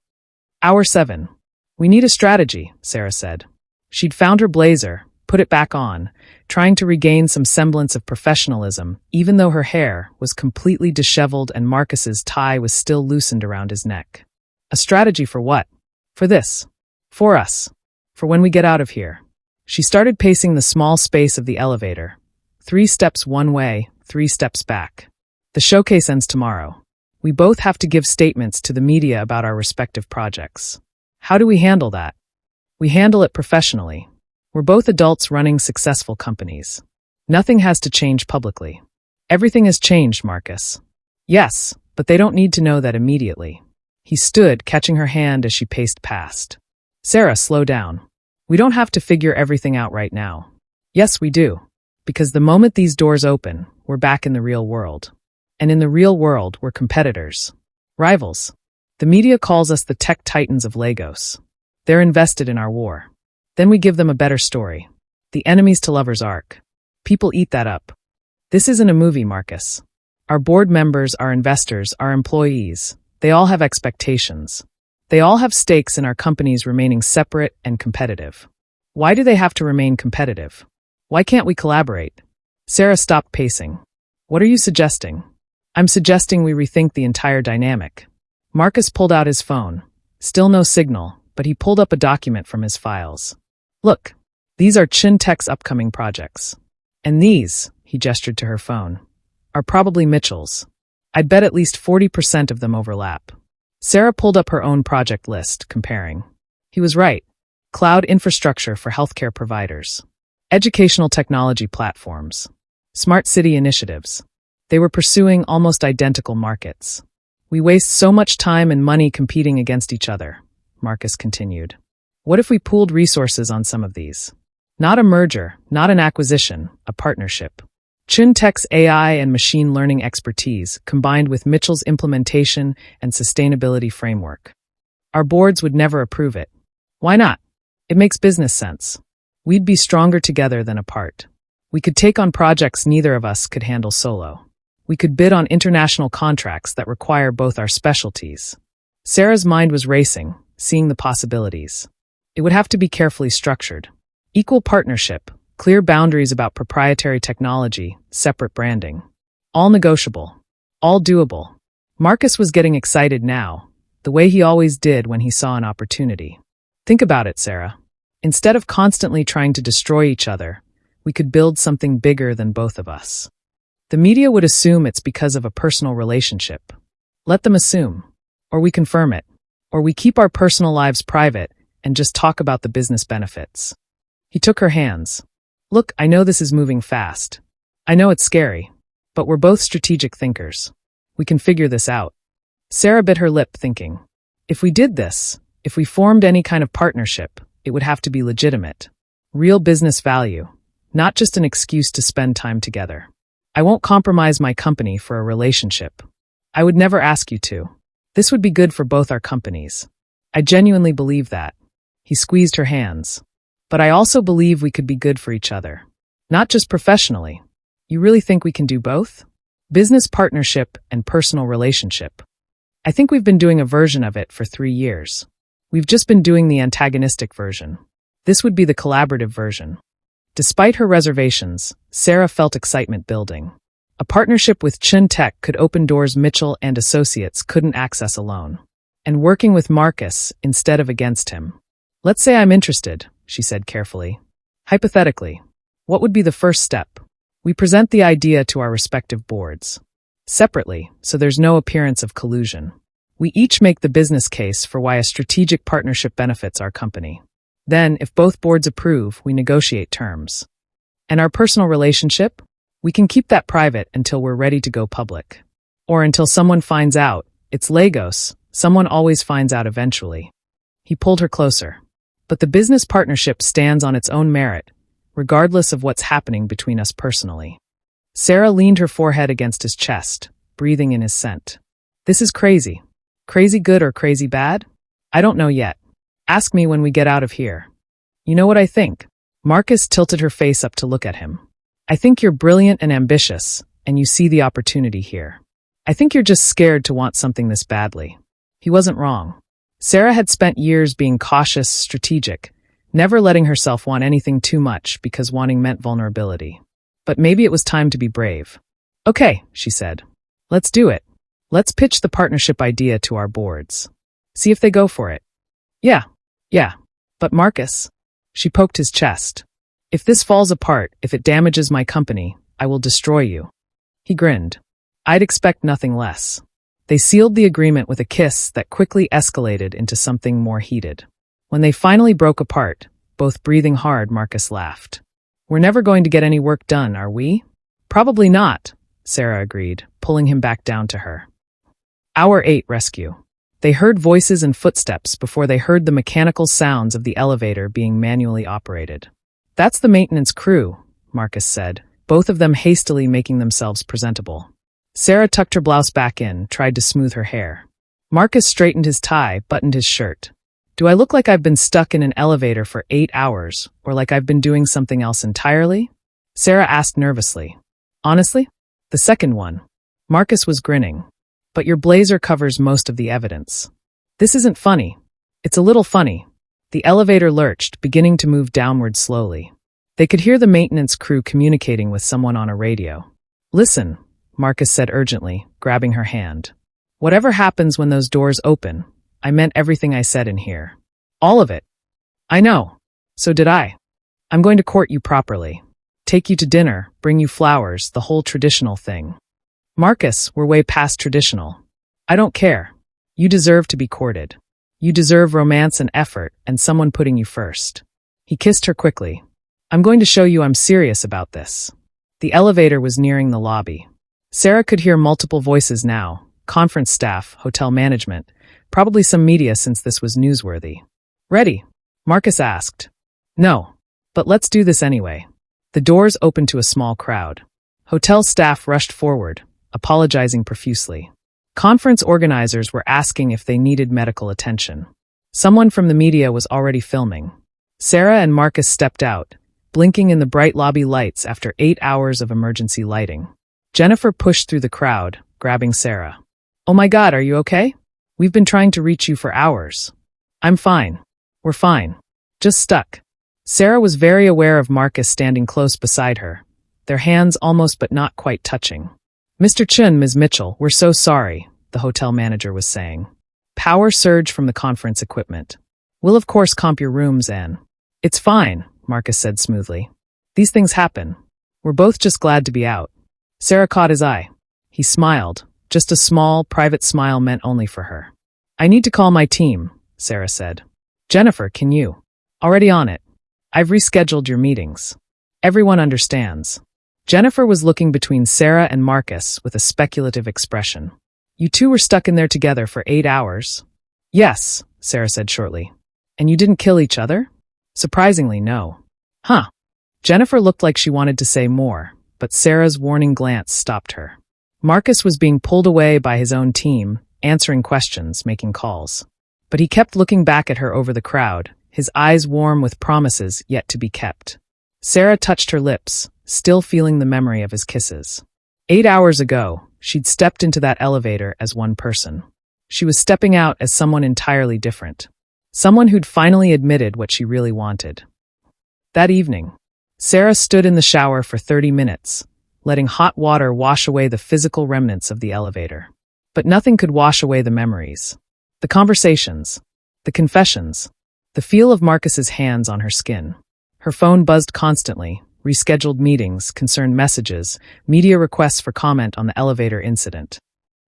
Hour 7. We need a strategy, Sarah said. She'd found her blazer, put it back on, trying to regain some semblance of professionalism, even though her hair was completely disheveled and Marcus's tie was still loosened around his neck. A strategy for what? For this. For us. For when we get out of here. She started pacing the small space of the elevator. 3 steps one way, 3 steps back. The showcase ends tomorrow. We both have to give statements to the media about our respective projects. How do we handle that? We handle it professionally. We're both adults running successful companies. Nothing has to change publicly. Everything has changed, Marcus. Yes, but they don't need to know that immediately. He stood, catching her hand as she paced past. Sarah, slow down. We don't have to figure everything out right now. Yes, we do. Because the moment these doors open, we're back in the real world. And in the real world, we're competitors. Rivals. The media calls us the tech titans of Lagos. They're invested in our war. Then we give them a better story. The enemies to lovers arc. People eat that up. This isn't a movie, Marcus. Our board members, our investors, our employees, they all have expectations. They all have stakes in our companies remaining separate and competitive. Why do they have to remain competitive? Why can't we collaborate? Sarah stopped pacing. What are you suggesting? I'm suggesting we rethink the entire dynamic. Marcus pulled out his phone. Still no signal, but he pulled up a document from his files. Look, these are Tech's upcoming projects. And these, he gestured to her phone, are probably Mitchell's. I'd bet at least 40% of them overlap. Sarah pulled up her own project list, comparing. He was right. Cloud infrastructure for healthcare providers. Educational technology platforms. Smart city initiatives. They were pursuing almost identical markets. We waste so much time and money competing against each other, Marcus continued. What if we pooled resources on some of these? Not a merger, not an acquisition, a partnership. Tech's AI and machine learning expertise combined with Mitchell's implementation and sustainability framework. Our boards would never approve it. Why not? It makes business sense. We'd be stronger together than apart. We could take on projects neither of us could handle solo. We could bid on international contracts that require both our specialties. Sarah's mind was racing, seeing the possibilities. It would have to be carefully structured. Equal partnership, clear boundaries about proprietary technology, separate branding. All negotiable. All doable. Marcus was getting excited now, the way he always did when he saw an opportunity. Think about it, Sarah. Instead of constantly trying to destroy each other, we could build something bigger than both of us. The media would assume it's because of a personal relationship. Let them assume. Or we confirm it. Or we keep our personal lives private and just talk about the business benefits. He took her hands. Look, I know this is moving fast. I know it's scary. But we're both strategic thinkers. We can figure this out. Sarah bit her lip, thinking, if we did this, if we formed any kind of partnership, it would have to be legitimate. Real business value, not just an excuse to spend time together. I won't compromise my company for a relationship. I would never ask you to. This would be good for both our companies. I genuinely believe that. He squeezed her hands. But I also believe we could be good for each other. Not just professionally. You really think we can do both? Business partnership and personal relationship. I think we've been doing a version of it for 3 years. We've just been doing the antagonistic version. This would be the collaborative version. Despite her reservations, Sarah felt excitement building. A partnership with Chin Tech could open doors Mitchell and Associates couldn't access alone. And working with Marcus instead of against him. Let's say I'm interested, she said carefully. Hypothetically, what would be the first step? We present the idea to our respective boards. Separately, so there's no appearance of collusion. We each make the business case for why a strategic partnership benefits our company. Then, if both boards approve, we negotiate terms. And our personal relationship? We can keep that private until we're ready to go public. Or until someone finds out. It's Lagos. Someone always finds out eventually. He pulled her closer. But the business partnership stands on its own merit, regardless of what's happening between us personally. Sarah leaned her forehead against his chest, breathing in his scent. This is crazy. Crazy good or crazy bad? I don't know yet. Ask me when we get out of here. You know what I think? Marcus tilted her face up to look at him. I think you're brilliant and ambitious, and you see the opportunity here. I think you're just scared to want something this badly. He wasn't wrong. Sarah had spent years being cautious, strategic, never letting herself want anything too much because wanting meant vulnerability. But maybe it was time to be brave. Okay, she said. Let's do it. Let's pitch the partnership idea to our boards. See if they go for it. Yeah. But Marcus, she poked his chest. If this falls apart, if it damages my company, I will destroy you. He grinned. I'd expect nothing less. They sealed the agreement with a kiss that quickly escalated into something more heated. When they finally broke apart, both breathing hard, Marcus laughed. We're never going to get any work done, are we? Probably not, Sarah agreed, pulling him back down to her. Hour 8 rescue. They heard voices and footsteps before they heard the mechanical sounds of the elevator being manually operated. That's the maintenance crew, Marcus said, both of them hastily making themselves presentable. Sarah tucked her blouse back in, tried to smooth her hair. Marcus straightened his tie, buttoned his shirt. Do I look like I've been stuck in an elevator for 8 hours, or like I've been doing something else entirely? Sarah asked nervously. Honestly? The second one. Marcus was grinning. But your blazer covers most of the evidence. This isn't funny. It's a little funny. The elevator lurched, beginning to move downward slowly. They could hear the maintenance crew communicating with someone on a radio. Listen, Marcus said urgently, grabbing her hand. Whatever happens when those doors open, I meant everything I said in here. All of it. I know. So did I. I'm going to court you properly. Take you to dinner, bring you flowers, the whole traditional thing. Marcus, we're way past traditional. I don't care. You deserve to be courted. You deserve romance and effort and someone putting you first. He kissed her quickly. I'm going to show you I'm serious about this. The elevator was nearing the lobby. Sarah could hear multiple voices now, conference staff, hotel management, probably some media since this was newsworthy. Ready? Marcus asked. No. But let's do this anyway. The doors opened to a small crowd. Hotel staff rushed forward, apologizing profusely. Conference organizers were asking if they needed medical attention. Someone from the media was already filming. Sarah and Marcus stepped out, blinking in the bright lobby lights after 8 hours of emergency lighting. Jennifer pushed through the crowd, grabbing Sarah. Oh my God, are you okay? We've been trying to reach you for hours. I'm fine. We're fine. Just stuck. Sarah was very aware of Marcus standing close beside her, their hands almost but not quite touching. Mr. Chun, Ms. Mitchell, we're so sorry, the hotel manager was saying. Power surged from the conference equipment. We'll of course comp your rooms and... It's fine, Marcus said smoothly. These things happen. We're both just glad to be out. Sarah caught his eye. He smiled, just a small, private smile meant only for her. I need to call my team, Sarah said. Jennifer, can you? Already on it. I've rescheduled your meetings. Everyone understands. Jennifer was looking between Sarah and Marcus with a speculative expression. You two were stuck in there together for 8 hours? Yes, Sarah said shortly. And you didn't kill each other? Surprisingly, no. Huh. Jennifer looked like she wanted to say more, but Sarah's warning glance stopped her. Marcus was being pulled away by his own team, answering questions, making calls. But he kept looking back at her over the crowd, his eyes warm with promises yet to be kept. Sarah touched her lips, still feeling the memory of his kisses. 8 hours ago, she'd stepped into that elevator as one person. She was stepping out as someone entirely different. Someone who'd finally admitted what she really wanted. That evening, Sarah stood in the shower for 30 minutes, letting hot water wash away the physical remnants of the elevator. But nothing could wash away the memories. The conversations, the confessions, the feel of Marcus's hands on her skin. Her phone buzzed constantly, rescheduled meetings, concerned messages, media requests for comment on the elevator incident.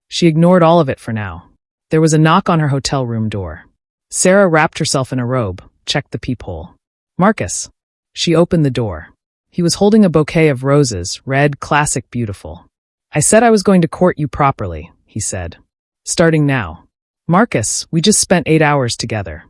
She ignored all of it for now. There was a knock on her hotel room door. Sarah wrapped herself in a robe, checked the peephole. Marcus. She opened the door. He was holding a bouquet of roses, red, classic, beautiful. I said I was going to court you properly, he said. Starting now. Marcus, we just spent 8 hours together.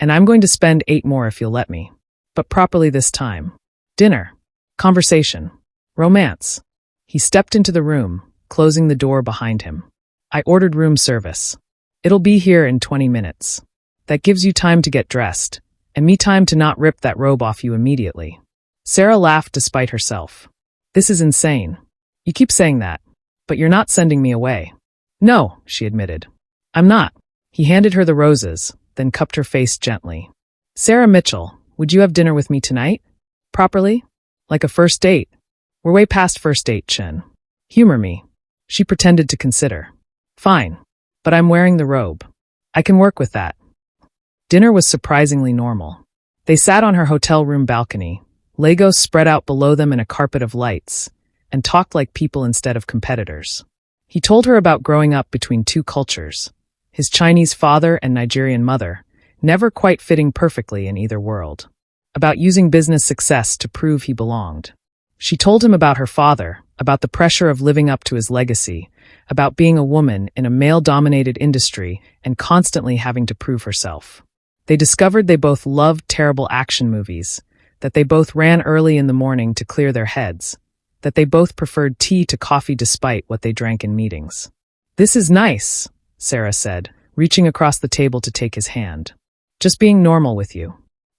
And I'm going to spend 8 more if you'll let me. But properly this time. Dinner. Conversation. Romance. He stepped into the room, closing the door behind him. I ordered room service. It'll be here in 20 minutes. That gives you time to get dressed, and me time to not rip that robe off you immediately. Sarah laughed despite herself. This is insane. You keep saying that, but you're not sending me away. No, she admitted. I'm not. He handed her the roses, then cupped her face gently. Sarah Mitchell, would you have dinner with me tonight? Properly? Like a first date? We're way past first date, Chen. Humor me. She pretended to consider. Fine. But I'm wearing the robe. I can work with that. Dinner was surprisingly normal. They sat on her hotel room balcony, Legos spread out below them in a carpet of lights, and talked like people instead of competitors. He told her about growing up between two cultures, his Chinese father and Nigerian mother, never quite fitting perfectly in either world. About using business success to prove he belonged. She told him about her father, about the pressure of living up to his legacy, about being a woman in a male-dominated industry and constantly having to prove herself. They discovered they both loved terrible action movies, that they both ran early in the morning to clear their heads, that they both preferred tea to coffee despite what they drank in meetings. This is nice, Sarah said, reaching across the table to take his hand. Just being normal with you.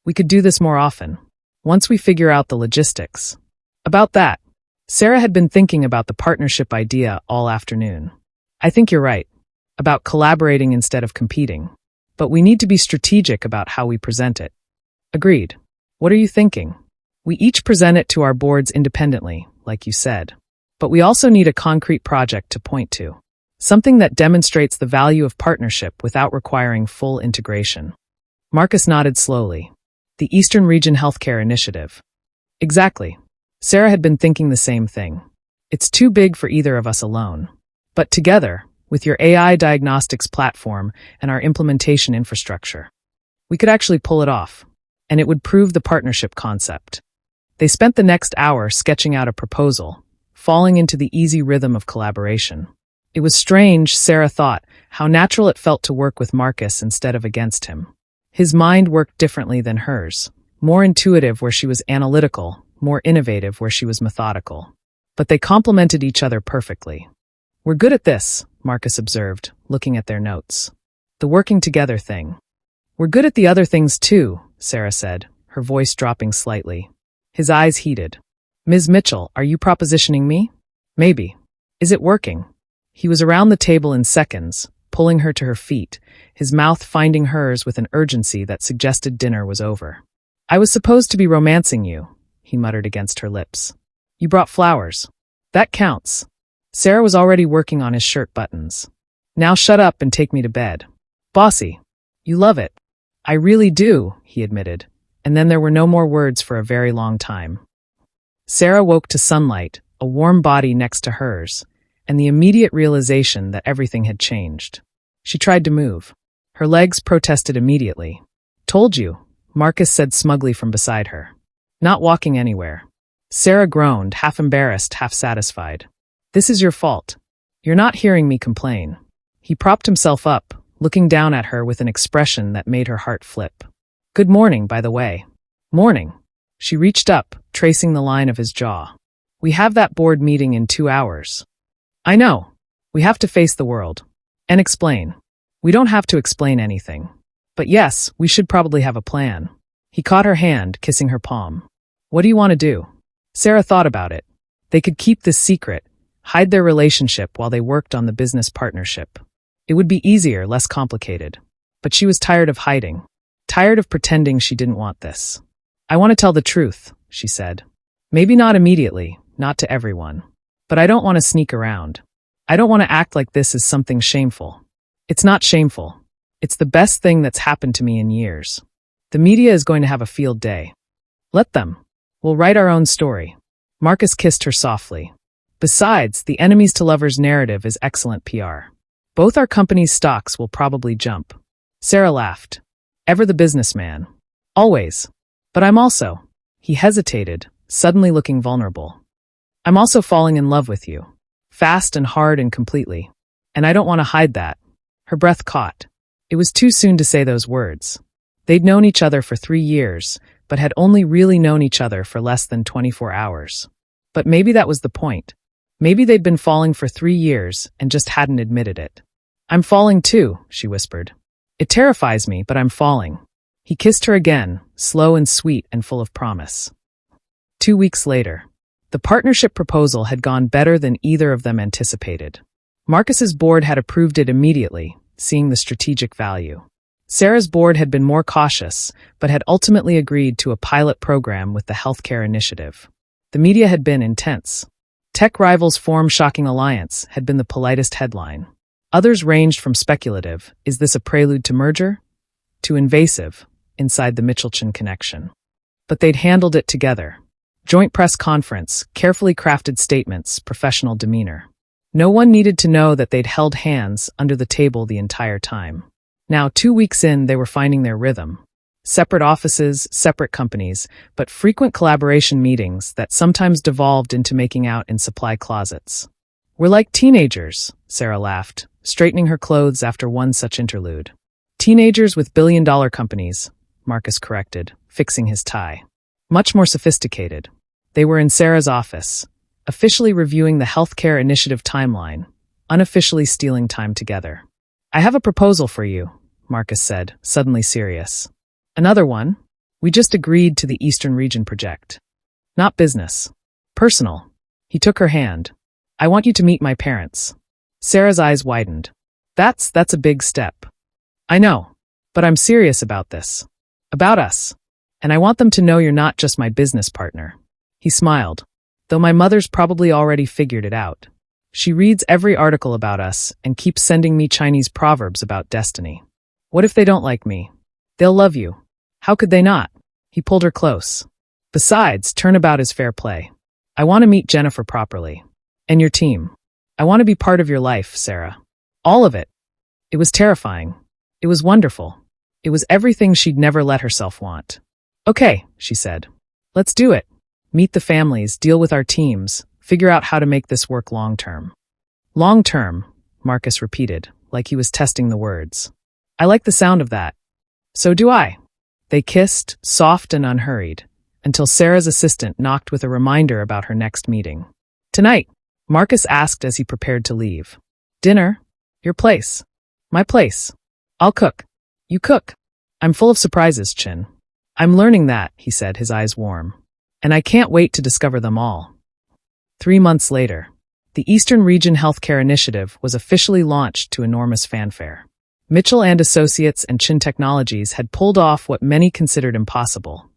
We could do this more often, once we figure out the logistics. About that, Sarah had been thinking about the partnership idea all afternoon. I think you're right, about collaborating instead of competing. But we need to be strategic about how we present it. Agreed. What are you thinking? We each present it to our boards independently, like you said. But we also need a concrete project to point to. Something that demonstrates the value of partnership without requiring full integration. Marcus nodded slowly. The Eastern Region Healthcare Initiative. Exactly. Sarah had been thinking the same thing. It's too big for either of us alone. But together, with your AI diagnostics platform and our implementation infrastructure, we could actually pull it off, and it would prove the partnership concept. They spent the next hour sketching out a proposal, falling into the easy rhythm of collaboration. It was strange, Sarah thought, how natural it felt to work with Marcus instead of against him. His mind worked differently than hers, more intuitive where she was analytical, more innovative where she was methodical. But they complemented each other perfectly. We're good at this, Marcus observed, looking at their notes. The working together thing. We're good at the other things too, Sarah said, her voice dropping slightly. His eyes heated. Ms. Mitchell, are you propositioning me? Maybe. Is it working? He was around the table in seconds, pulling her to her feet, his mouth finding hers with an urgency that suggested dinner was over. I was supposed to be romancing you, he muttered against her lips. You brought flowers. That counts. Sarah was already working on his shirt buttons. Now shut up and take me to bed. Bossy. You love it. I really do, he admitted, and then there were no more words for a very long time. Sarah woke to sunlight, a warm body next to hers, and the immediate realization that everything had changed. She tried to move. Her legs protested immediately. Told you, Marcus said smugly from beside her. Not walking anywhere. Sarah groaned, half embarrassed, half satisfied. This is your fault. You're not hearing me complain. He propped himself up, looking down at her with an expression that made her heart flip. Good morning, by the way. Morning. She reached up, tracing the line of his jaw. We have that board meeting in 2 hours. I know. We have to face the world. And explain. We don't have to explain anything. But yes, we should probably have a plan. He caught her hand, kissing her palm. What do you want to do? Sarah thought about it. They could keep this secret, hide their relationship while they worked on the business partnership. It would be easier, less complicated. But she was tired of hiding. Tired of pretending she didn't want this. I want to tell the truth, she said. Maybe not immediately, not to everyone. But I don't want to sneak around. I don't want to act like this is something shameful. It's not shameful. It's the best thing that's happened to me in years. The media is going to have a field day. Let them. We'll write our own story. Marcus kissed her softly. Besides, the enemies to lovers narrative is excellent PR. Both our company's stocks will probably jump. Sarah laughed. Ever the businessman. Always. But I'm also. He hesitated, suddenly looking vulnerable. I'm also falling in love with you. Fast and hard and completely. And I don't want to hide that. Her breath caught. It was too soon to say those words. They'd known each other for 3 years, but had only really known each other for less than 24 hours. But maybe that was the point. Maybe they'd been falling for 3 years and just hadn't admitted it. I'm falling too, she whispered. It terrifies me, but I'm falling. He kissed her again, slow and sweet and full of promise. 2 weeks later. The partnership proposal had gone better than either of them anticipated. Marcus's board had approved it immediately, seeing the strategic value. Sarah's board had been more cautious, but had ultimately agreed to a pilot program with the healthcare initiative. The media had been intense. Tech rivals form shocking alliance had been the politest headline. Others ranged from speculative, is this a prelude to merger? To invasive, inside the Mitchelton connection. But they'd handled it together. Joint press conference, carefully crafted statements, professional demeanor. No one needed to know that they'd held hands under the table the entire time. Now, 2 weeks in, they were finding their rhythm. Separate offices, separate companies, but frequent collaboration meetings that sometimes devolved into making out in supply closets. We're like teenagers, Sarah laughed, straightening her clothes after one such interlude. Teenagers with billion-dollar companies, Marcus corrected, fixing his tie. Much more sophisticated. They were in Sarah's office, officially reviewing the healthcare initiative timeline, unofficially stealing time together. I have a proposal for you, Marcus said, suddenly serious. Another one? We just agreed to the Eastern Region project. Not business. Personal. He took her hand. I want you to meet my parents. Sarah's eyes widened. That's a big step. I know. But I'm serious about this. About us. And I want them to know you're not just my business partner. He smiled. Though my mother's probably already figured it out. She reads every article about us and keeps sending me Chinese proverbs about destiny. What if they don't like me? They'll love you. How could they not? He pulled her close. Besides, turnabout is fair play. I want to meet Jennifer properly. And your team. I want to be part of your life, Sarah. All of it. It was terrifying. It was wonderful. It was everything she'd never let herself want. Okay, she said. Let's do it. Meet the families, deal with our teams, figure out how to make this work long-term. Long-term, Marcus repeated, like he was testing the words. I like the sound of that. So do I. They kissed, soft and unhurried, until Sarah's assistant knocked with a reminder about her next meeting. Tonight, Marcus asked as he prepared to leave. Dinner? Your place. My place. I'll cook. You cook. I'm full of surprises, Chin. I'm learning that, he said, his eyes warm. And I can't wait to discover them all. 3 months later, the Eastern Region Healthcare Initiative was officially launched to enormous fanfare. Mitchell and Associates and Chin Technologies had pulled off what many considered impossible,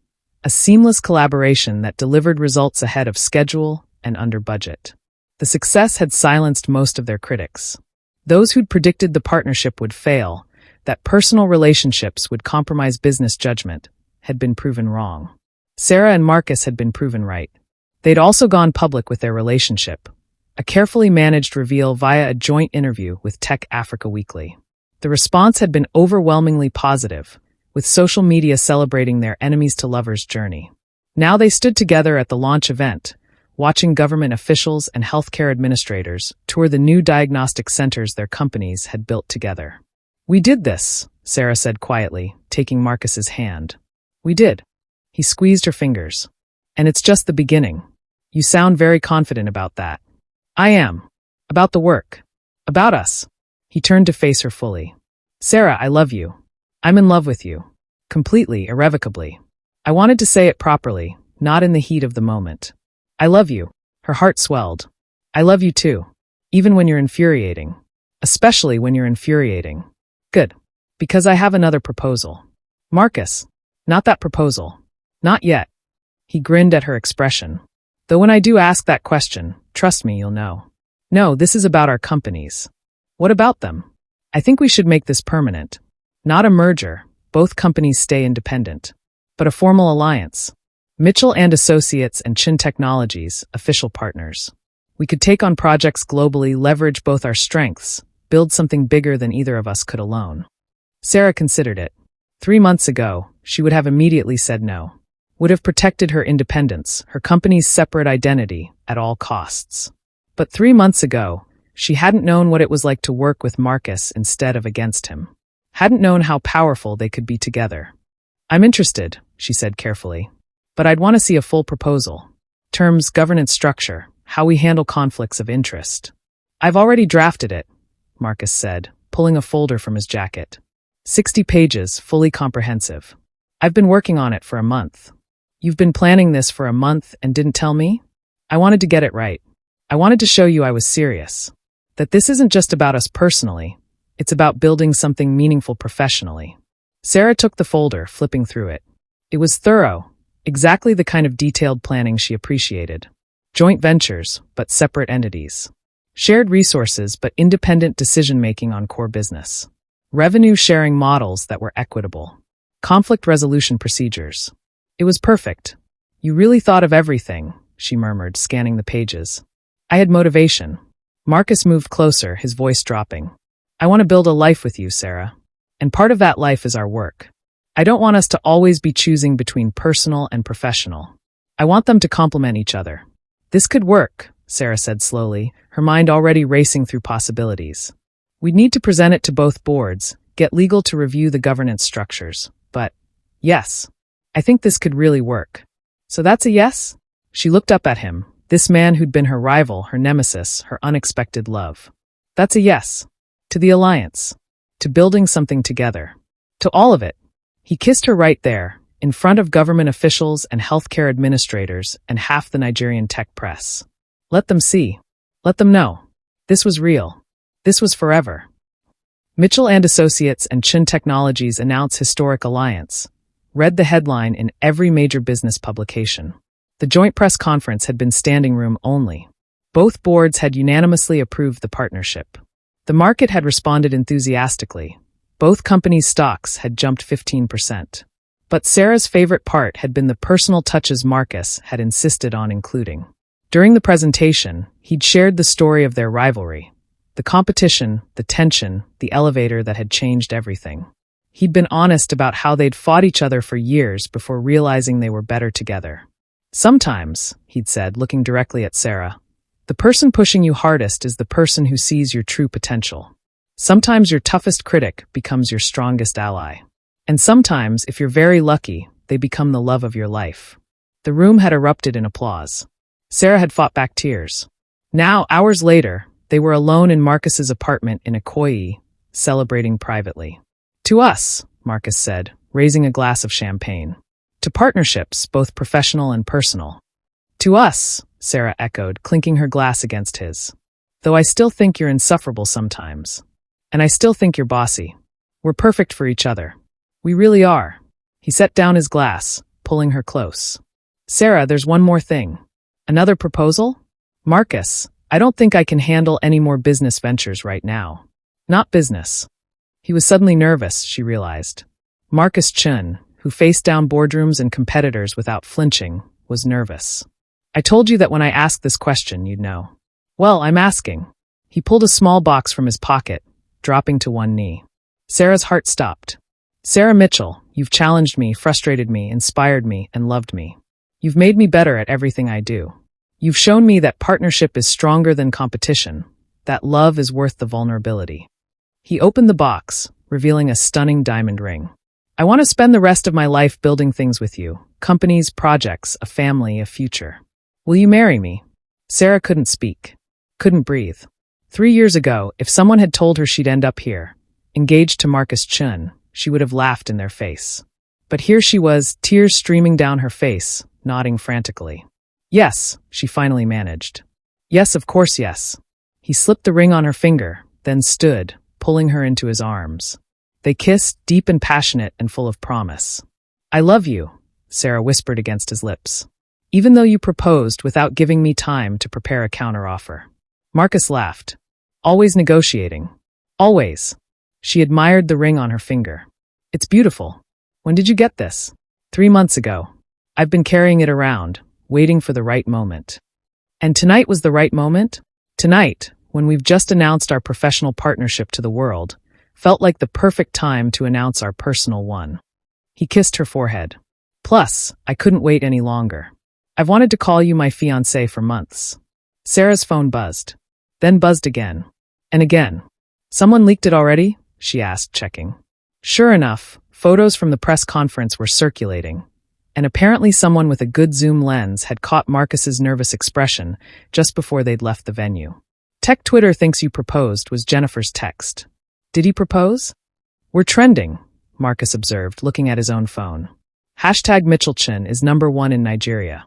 a seamless collaboration that delivered results ahead of schedule and under budget. The success had silenced most of their critics. Those who'd predicted the partnership would fail, that personal relationships would compromise business judgment, had been proven wrong. Sarah and Marcus had been proven right. They'd also gone public with their relationship, a carefully managed reveal via a joint interview with Tech Africa Weekly. The response had been overwhelmingly positive, with social media celebrating their enemies to lovers journey. Now they stood together at the launch event, watching government officials and healthcare administrators tour the new diagnostic centers their companies had built together. "We did this," Sarah said quietly, taking Marcus's hand. "We did." He squeezed her fingers. "And it's just the beginning. You sound very confident about that." "I am. About the work. About us." He turned to face her fully. "Sarah, I love you. I'm in love with you. Completely, irrevocably." I wanted to say it properly, not in the heat of the moment. "I love you." Her heart swelled. "I love you too. Even when you're infuriating. Especially when you're infuriating." "Good. Because I have another proposal." "Marcus. Not that proposal." "Not yet." He grinned at her expression. "Though when I do ask that question, trust me, you'll know." "No, this is about our companies." "What about them?" "I think we should make this permanent. Not a merger, both companies stay independent. But a formal alliance. Mitchell and Associates and Chin Technologies, official partners. We could take on projects globally, leverage both our strengths, build something bigger than either of us could alone." Sarah considered it. 3 months ago, she would have immediately said no. Would have protected her independence, her company's separate identity, at all costs. But 3 months ago, she hadn't known what it was like to work with Marcus instead of against him. Hadn't known how powerful they could be together. "I'm interested," she said carefully. "But I'd want to see a full proposal. Terms, governance structure, how we handle conflicts of interest." "I've already drafted it," Marcus said, pulling a folder from his jacket. 60 pages, fully comprehensive. "I've been working on it for a month." "You've been planning this for a month and didn't tell me?" "I wanted to get it right. I wanted to show you I was serious. That this isn't just about us personally. It's about building something meaningful professionally." Sarah took the folder, flipping through it. It was thorough, exactly the kind of detailed planning she appreciated. Joint ventures, but separate entities. Shared resources, but independent decision-making on core business. Revenue-sharing models that were equitable. Conflict resolution procedures. It was perfect. "You really thought of everything," she murmured, scanning the pages. "I had motivation." Marcus moved closer, his voice dropping. "I want to build a life with you, Sarah. And part of that life is our work. I don't want us to always be choosing between personal and professional. I want them to complement each other." "This could work," Sarah said slowly, her mind already racing through possibilities. "We'd need to present it to both boards, get legal to review the governance structures. But, yes, I think this could really work." "So that's a yes?" She looked up at him, this man who'd been her rival, her nemesis, her unexpected love. "That's a yes. To the alliance. To building something together. To all of it." He kissed her right there, in front of government officials and healthcare administrators and half the Nigerian tech press. Let them see. Let them know. This was real. This was forever. Mitchell and Associates and Chin Technologies announce historic alliance. Read the headline in every major business publication. The joint press conference had been standing room only. Both boards had unanimously approved the partnership. The market had responded enthusiastically. Both companies' stocks had jumped 15%. But Sarah's favorite part had been the personal touches Marcus had insisted on including. During the presentation, he'd shared the story of their rivalry. The competition, the tension, the elevator that had changed everything. He'd been honest about how they'd fought each other for years before realizing they were better together. "Sometimes," he'd said, looking directly at Sarah, "the person pushing you hardest is the person who sees your true potential. Sometimes your toughest critic becomes your strongest ally. And sometimes, if you're very lucky, they become the love of your life." The room had erupted in applause. Sarah had fought back tears. Now, hours later, they were alone in Marcus's apartment in Ikoyi, celebrating privately. "To us," Marcus said, raising a glass of champagne. "To partnerships, both professional and personal." "To us," Sarah echoed, clinking her glass against his. "Though I still think you're insufferable sometimes. And I still think you're bossy. We're perfect for each other. We really are." He set down his glass, pulling her close. "Sarah, there's one more thing." "Another proposal?" "Marcus, I don't think I can handle any more business ventures right now. Not business." He was suddenly nervous, she realized. Marcus Chun, who faced down boardrooms and competitors without flinching, was nervous. "I told you that when I asked this question, you'd know." "Well, I'm asking." He pulled a small box from his pocket, dropping to one knee. Sarah's heart stopped. "Sarah Mitchell, you've challenged me, frustrated me, inspired me, and loved me. You've made me better at everything I do. You've shown me that partnership is stronger than competition, that love is worth the vulnerability. He opened the box, revealing a stunning diamond ring. I want to spend the rest of my life building things with you. Companies, projects, a family, a future. Will you marry me? Sarah couldn't speak. Couldn't breathe. 3 years ago, if someone had told her she'd end up here, engaged to Marcus Chun, she would have laughed in their face. But here she was, tears streaming down her face, nodding frantically. Yes, she finally managed. Yes, of course, yes. He slipped the ring on her finger, then stood, pulling her into his arms. They kissed, deep and passionate and full of promise. I love you, Sarah whispered against his lips. Even though you proposed without giving me time to prepare a counteroffer. Marcus laughed. Always negotiating. Always. She admired the ring on her finger. It's beautiful. When did you get this? 3 months ago. I've been carrying it around, waiting for the right moment. And tonight was the right moment? Tonight, when we've just announced our professional partnership to the world, felt like the perfect time to announce our personal one. He kissed her forehead. Plus, I couldn't wait any longer. I've wanted to call you my fiancé for months. Sarah's phone buzzed. Then buzzed again. And again. Someone leaked it already? She asked, checking. Sure enough, photos from the press conference were circulating. And apparently someone with a good zoom lens had caught Marcus's nervous expression just before they'd left the venue. Tech Twitter thinks you proposed was Jennifer's text. Did he propose? We're trending, Marcus observed, looking at his own phone. Hashtag Mitchelchin is #1 in Nigeria.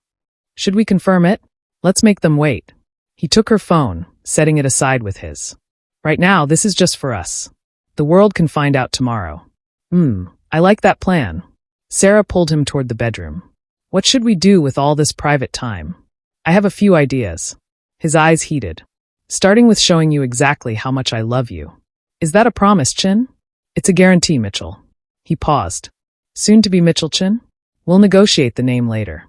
Should we confirm it? Let's make them wait. He took her phone, setting it aside with his. Right now, this is just for us. The world can find out tomorrow. I like that plan. Sarah pulled him toward the bedroom. What should we do with all this private time? I have a few ideas. His eyes heated. Starting with showing you exactly how much I love you. Is that a promise, Chin? It's a guarantee, Mitchell. He paused. Soon to be Mitchell-chin? We'll negotiate the name later.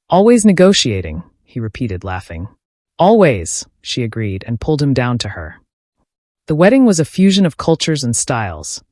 Always negotiating, he repeated, laughing. Always, she agreed and pulled him down to her. The wedding was a fusion of cultures and styles.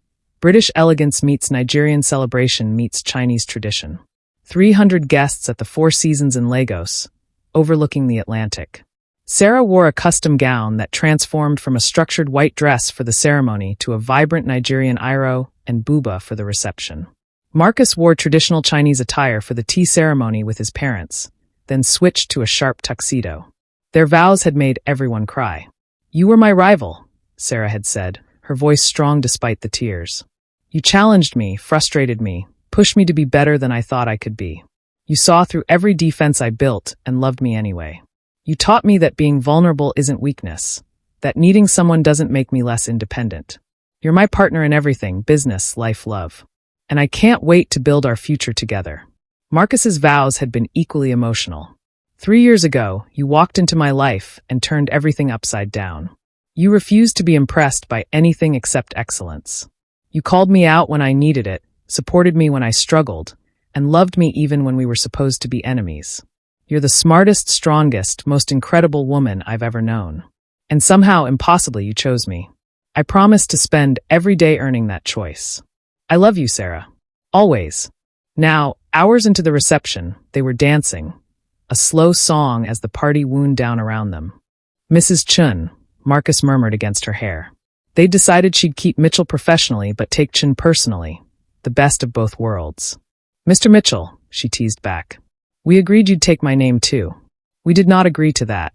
British elegance meets Nigerian celebration meets Chinese tradition. 300 guests at the Four Seasons in Lagos, overlooking the Atlantic. Sarah wore a custom gown that transformed from a structured white dress for the ceremony to a vibrant Nigerian iro and buba for the reception. Marcus wore traditional Chinese attire for the tea ceremony with his parents, then switched to a sharp tuxedo. Their vows had made everyone cry. You were my rival, Sarah had said, her voice strong despite the tears. You challenged me, frustrated me, pushed me to be better than I thought I could be. You saw through every defense I built and loved me anyway. You taught me that being vulnerable isn't weakness, that needing someone doesn't make me less independent. You're my partner in everything, business, life, love. And I can't wait to build our future together. Marcus's vows had been equally emotional. 3 years ago, you walked into my life and turned everything upside down. You refused to be impressed by anything except excellence. You called me out when I needed it, supported me when I struggled, and loved me even when we were supposed to be enemies. You're the smartest, strongest, most incredible woman I've ever known. And somehow, impossibly, you chose me. I promised to spend every day earning that choice. I love you, Sarah. Always. Now, hours into the reception, they were dancing, a slow song as the party wound down around them. Mrs. Chun, Marcus murmured against her hair. They'd decided she'd keep Mitchell professionally but take Chun personally, the best of both worlds. Mr. Mitchell, she teased back. We agreed you'd take my name too. We did not agree to that.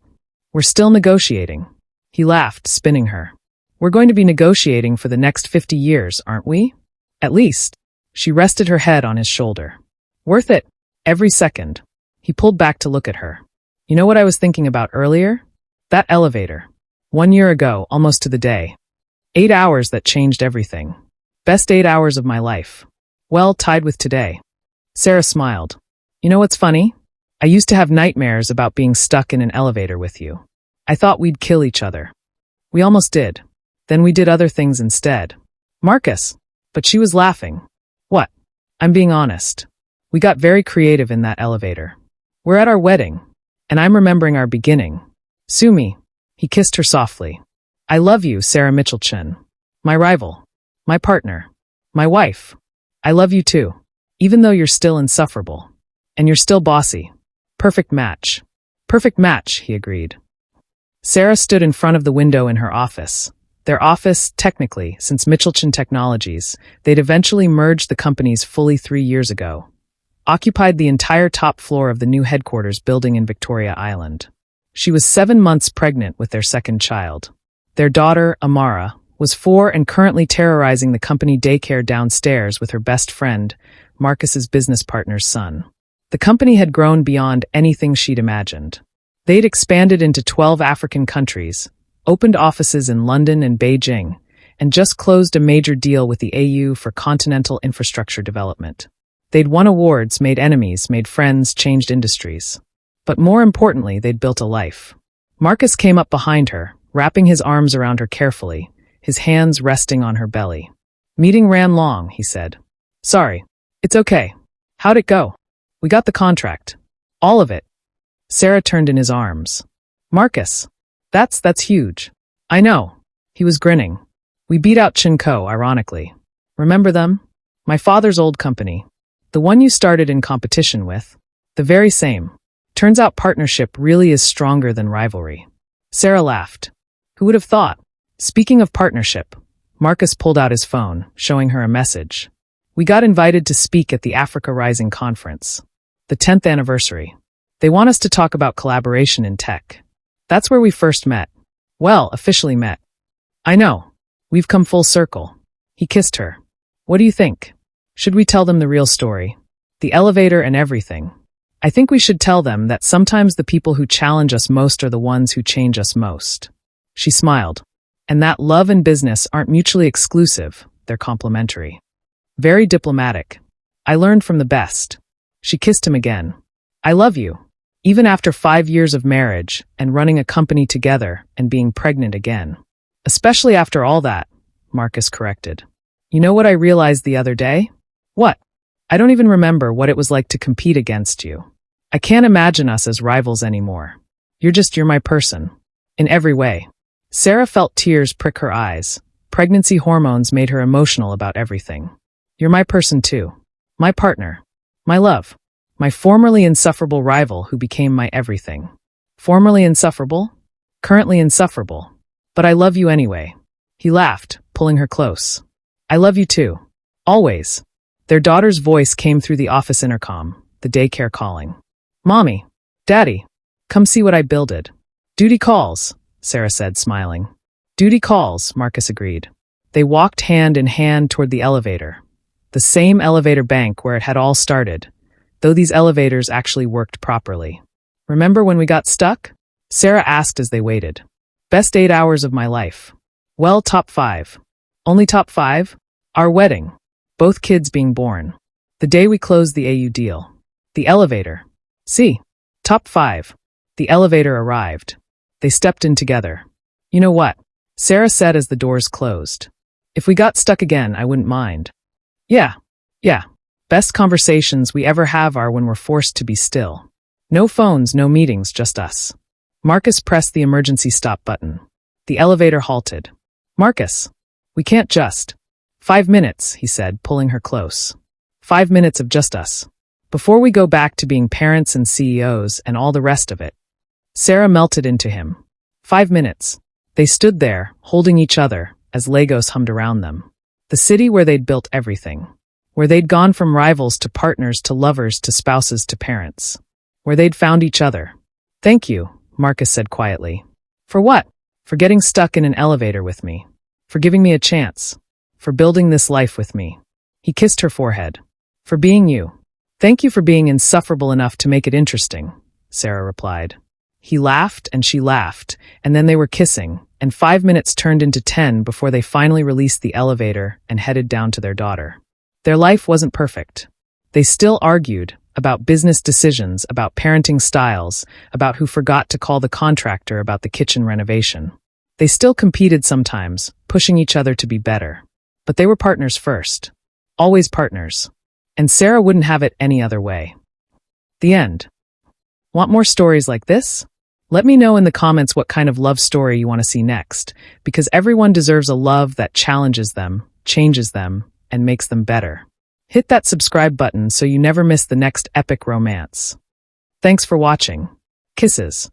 We're still negotiating. He laughed, spinning her. We're going to be negotiating for the next 50 years, aren't we? At least. She rested her head on his shoulder. Worth it. Every second. He pulled back to look at her. You know what I was thinking about earlier? That elevator. 1 year ago, almost to the day. 8 hours that changed everything. Best 8 hours of my life. Well, tied with today. Sarah smiled. You know what's funny? I used to have nightmares about being stuck in an elevator with you. I thought we'd kill each other. We almost did. Then we did other things instead. Marcus. But she was laughing. What? I'm being honest. We got very creative in that elevator. We're at our wedding, and I'm remembering our beginning. Sue me. He kissed her softly. I love you, Sarah Mitchell-chin. My rival. My partner. My wife. I love you too. Even though you're still insufferable. And you're still bossy. Perfect match. Perfect match, he agreed. Sarah stood in front of the window in her office. Their office, technically, since Mitchelton Technologies, they'd eventually merged the companies fully 3 years ago, occupied the entire top floor of the new headquarters building in Victoria Island. She was 7 months pregnant with their second child. Their daughter, Amara, was 4 and currently terrorizing the company daycare downstairs with her best friend, Marcus's business partner's son. The company had grown beyond anything she'd imagined. They'd expanded into 12 African countries, opened offices in London and Beijing, and just closed a major deal with the AU for continental infrastructure development. They'd won awards, made enemies, made friends, changed industries. But more importantly, they'd built a life. Marcus came up behind her, wrapping his arms around her carefully, his hands resting on her belly. Meeting ran long, he said. Sorry. It's okay. How'd it go? We got the contract. All of it. Sarah turned in his arms. Marcus. That's huge. I know. He was grinning. We beat out Chinco, ironically. Remember them? My father's old company. The one you started in competition with. The very same. Turns out partnership really is stronger than rivalry. Sarah laughed. Who would have thought? Speaking of partnership, Marcus pulled out his phone, showing her a message. We got invited to speak at the Africa Rising conference. The 10th anniversary. They want us to talk about collaboration in tech. That's where we first met. Well, officially met. I know. We've come full circle. He kissed her. What do you think? Should we tell them the real story? The elevator and everything. I think we should tell them that sometimes the people who challenge us most are the ones who change us most. She smiled. And that love and business aren't mutually exclusive, they're complementary. Very diplomatic. I learned from the best. She kissed him again. I love you. Even after 5 years of marriage and running a company together and being pregnant again. Especially after all that, Marcus corrected. You know what I realized the other day? What? I don't even remember what it was like to compete against you. I can't imagine us as rivals anymore. You're my person. In every way. Sarah felt tears prick her eyes. Pregnancy hormones made her emotional about everything. You're my person too. My partner. My love. My formerly insufferable rival who became my everything. Formerly insufferable? Currently insufferable. But I love you anyway. He laughed, pulling her close. I love you too. Always. Their daughter's voice came through the office intercom, the daycare calling. Mommy. Daddy. Come see what I builded. Duty calls, Sarah said, smiling. Duty calls, Marcus agreed. They walked hand in hand toward the elevator. The same elevator bank where it had all started, though these elevators actually worked properly. Remember when we got stuck? Sarah asked as they waited. Best 8 hours of my life. Well, top 5. Only top 5? Our wedding. Both kids being born. The day we closed the AU deal. The elevator. See. Top 5. The elevator arrived. They stepped in together. You know what? Sarah said as the doors closed. If we got stuck again, I wouldn't mind. Yeah. Best conversations we ever have are when we're forced to be still. No phones, no meetings, just us. Marcus pressed the emergency stop button. The elevator halted. Marcus, we can't just. 5 minutes, he said, pulling her close. 5 minutes of just us. Before we go back to being parents and CEOs and all the rest of it. Sarah melted into him. 5 minutes. They stood there, holding each other, as Lagos hummed around them. The city where they'd built everything. Where they'd gone from rivals to partners to lovers to spouses to parents. Where they'd found each other. Thank you, Marcus said quietly. For what? For getting stuck in an elevator with me. For giving me a chance. For building this life with me. He kissed her forehead. For being you. Thank you for being insufferable enough to make it interesting, Sarah replied. He laughed and she laughed, and then they were kissing, and 5 minutes turned into 10 before they finally released the elevator and headed down to their daughter. Their life wasn't perfect. They still argued about business decisions, about parenting styles, about who forgot to call the contractor about the kitchen renovation. They still competed sometimes, pushing each other to be better. But they were partners first. Always partners. And Sarah wouldn't have it any other way. The end. Want more stories like this? Let me know in the comments what kind of love story you want to see next, because everyone deserves a love that challenges them, changes them, and makes them better. Hit that subscribe button so you never miss the next epic romance. Thanks for watching. Kisses.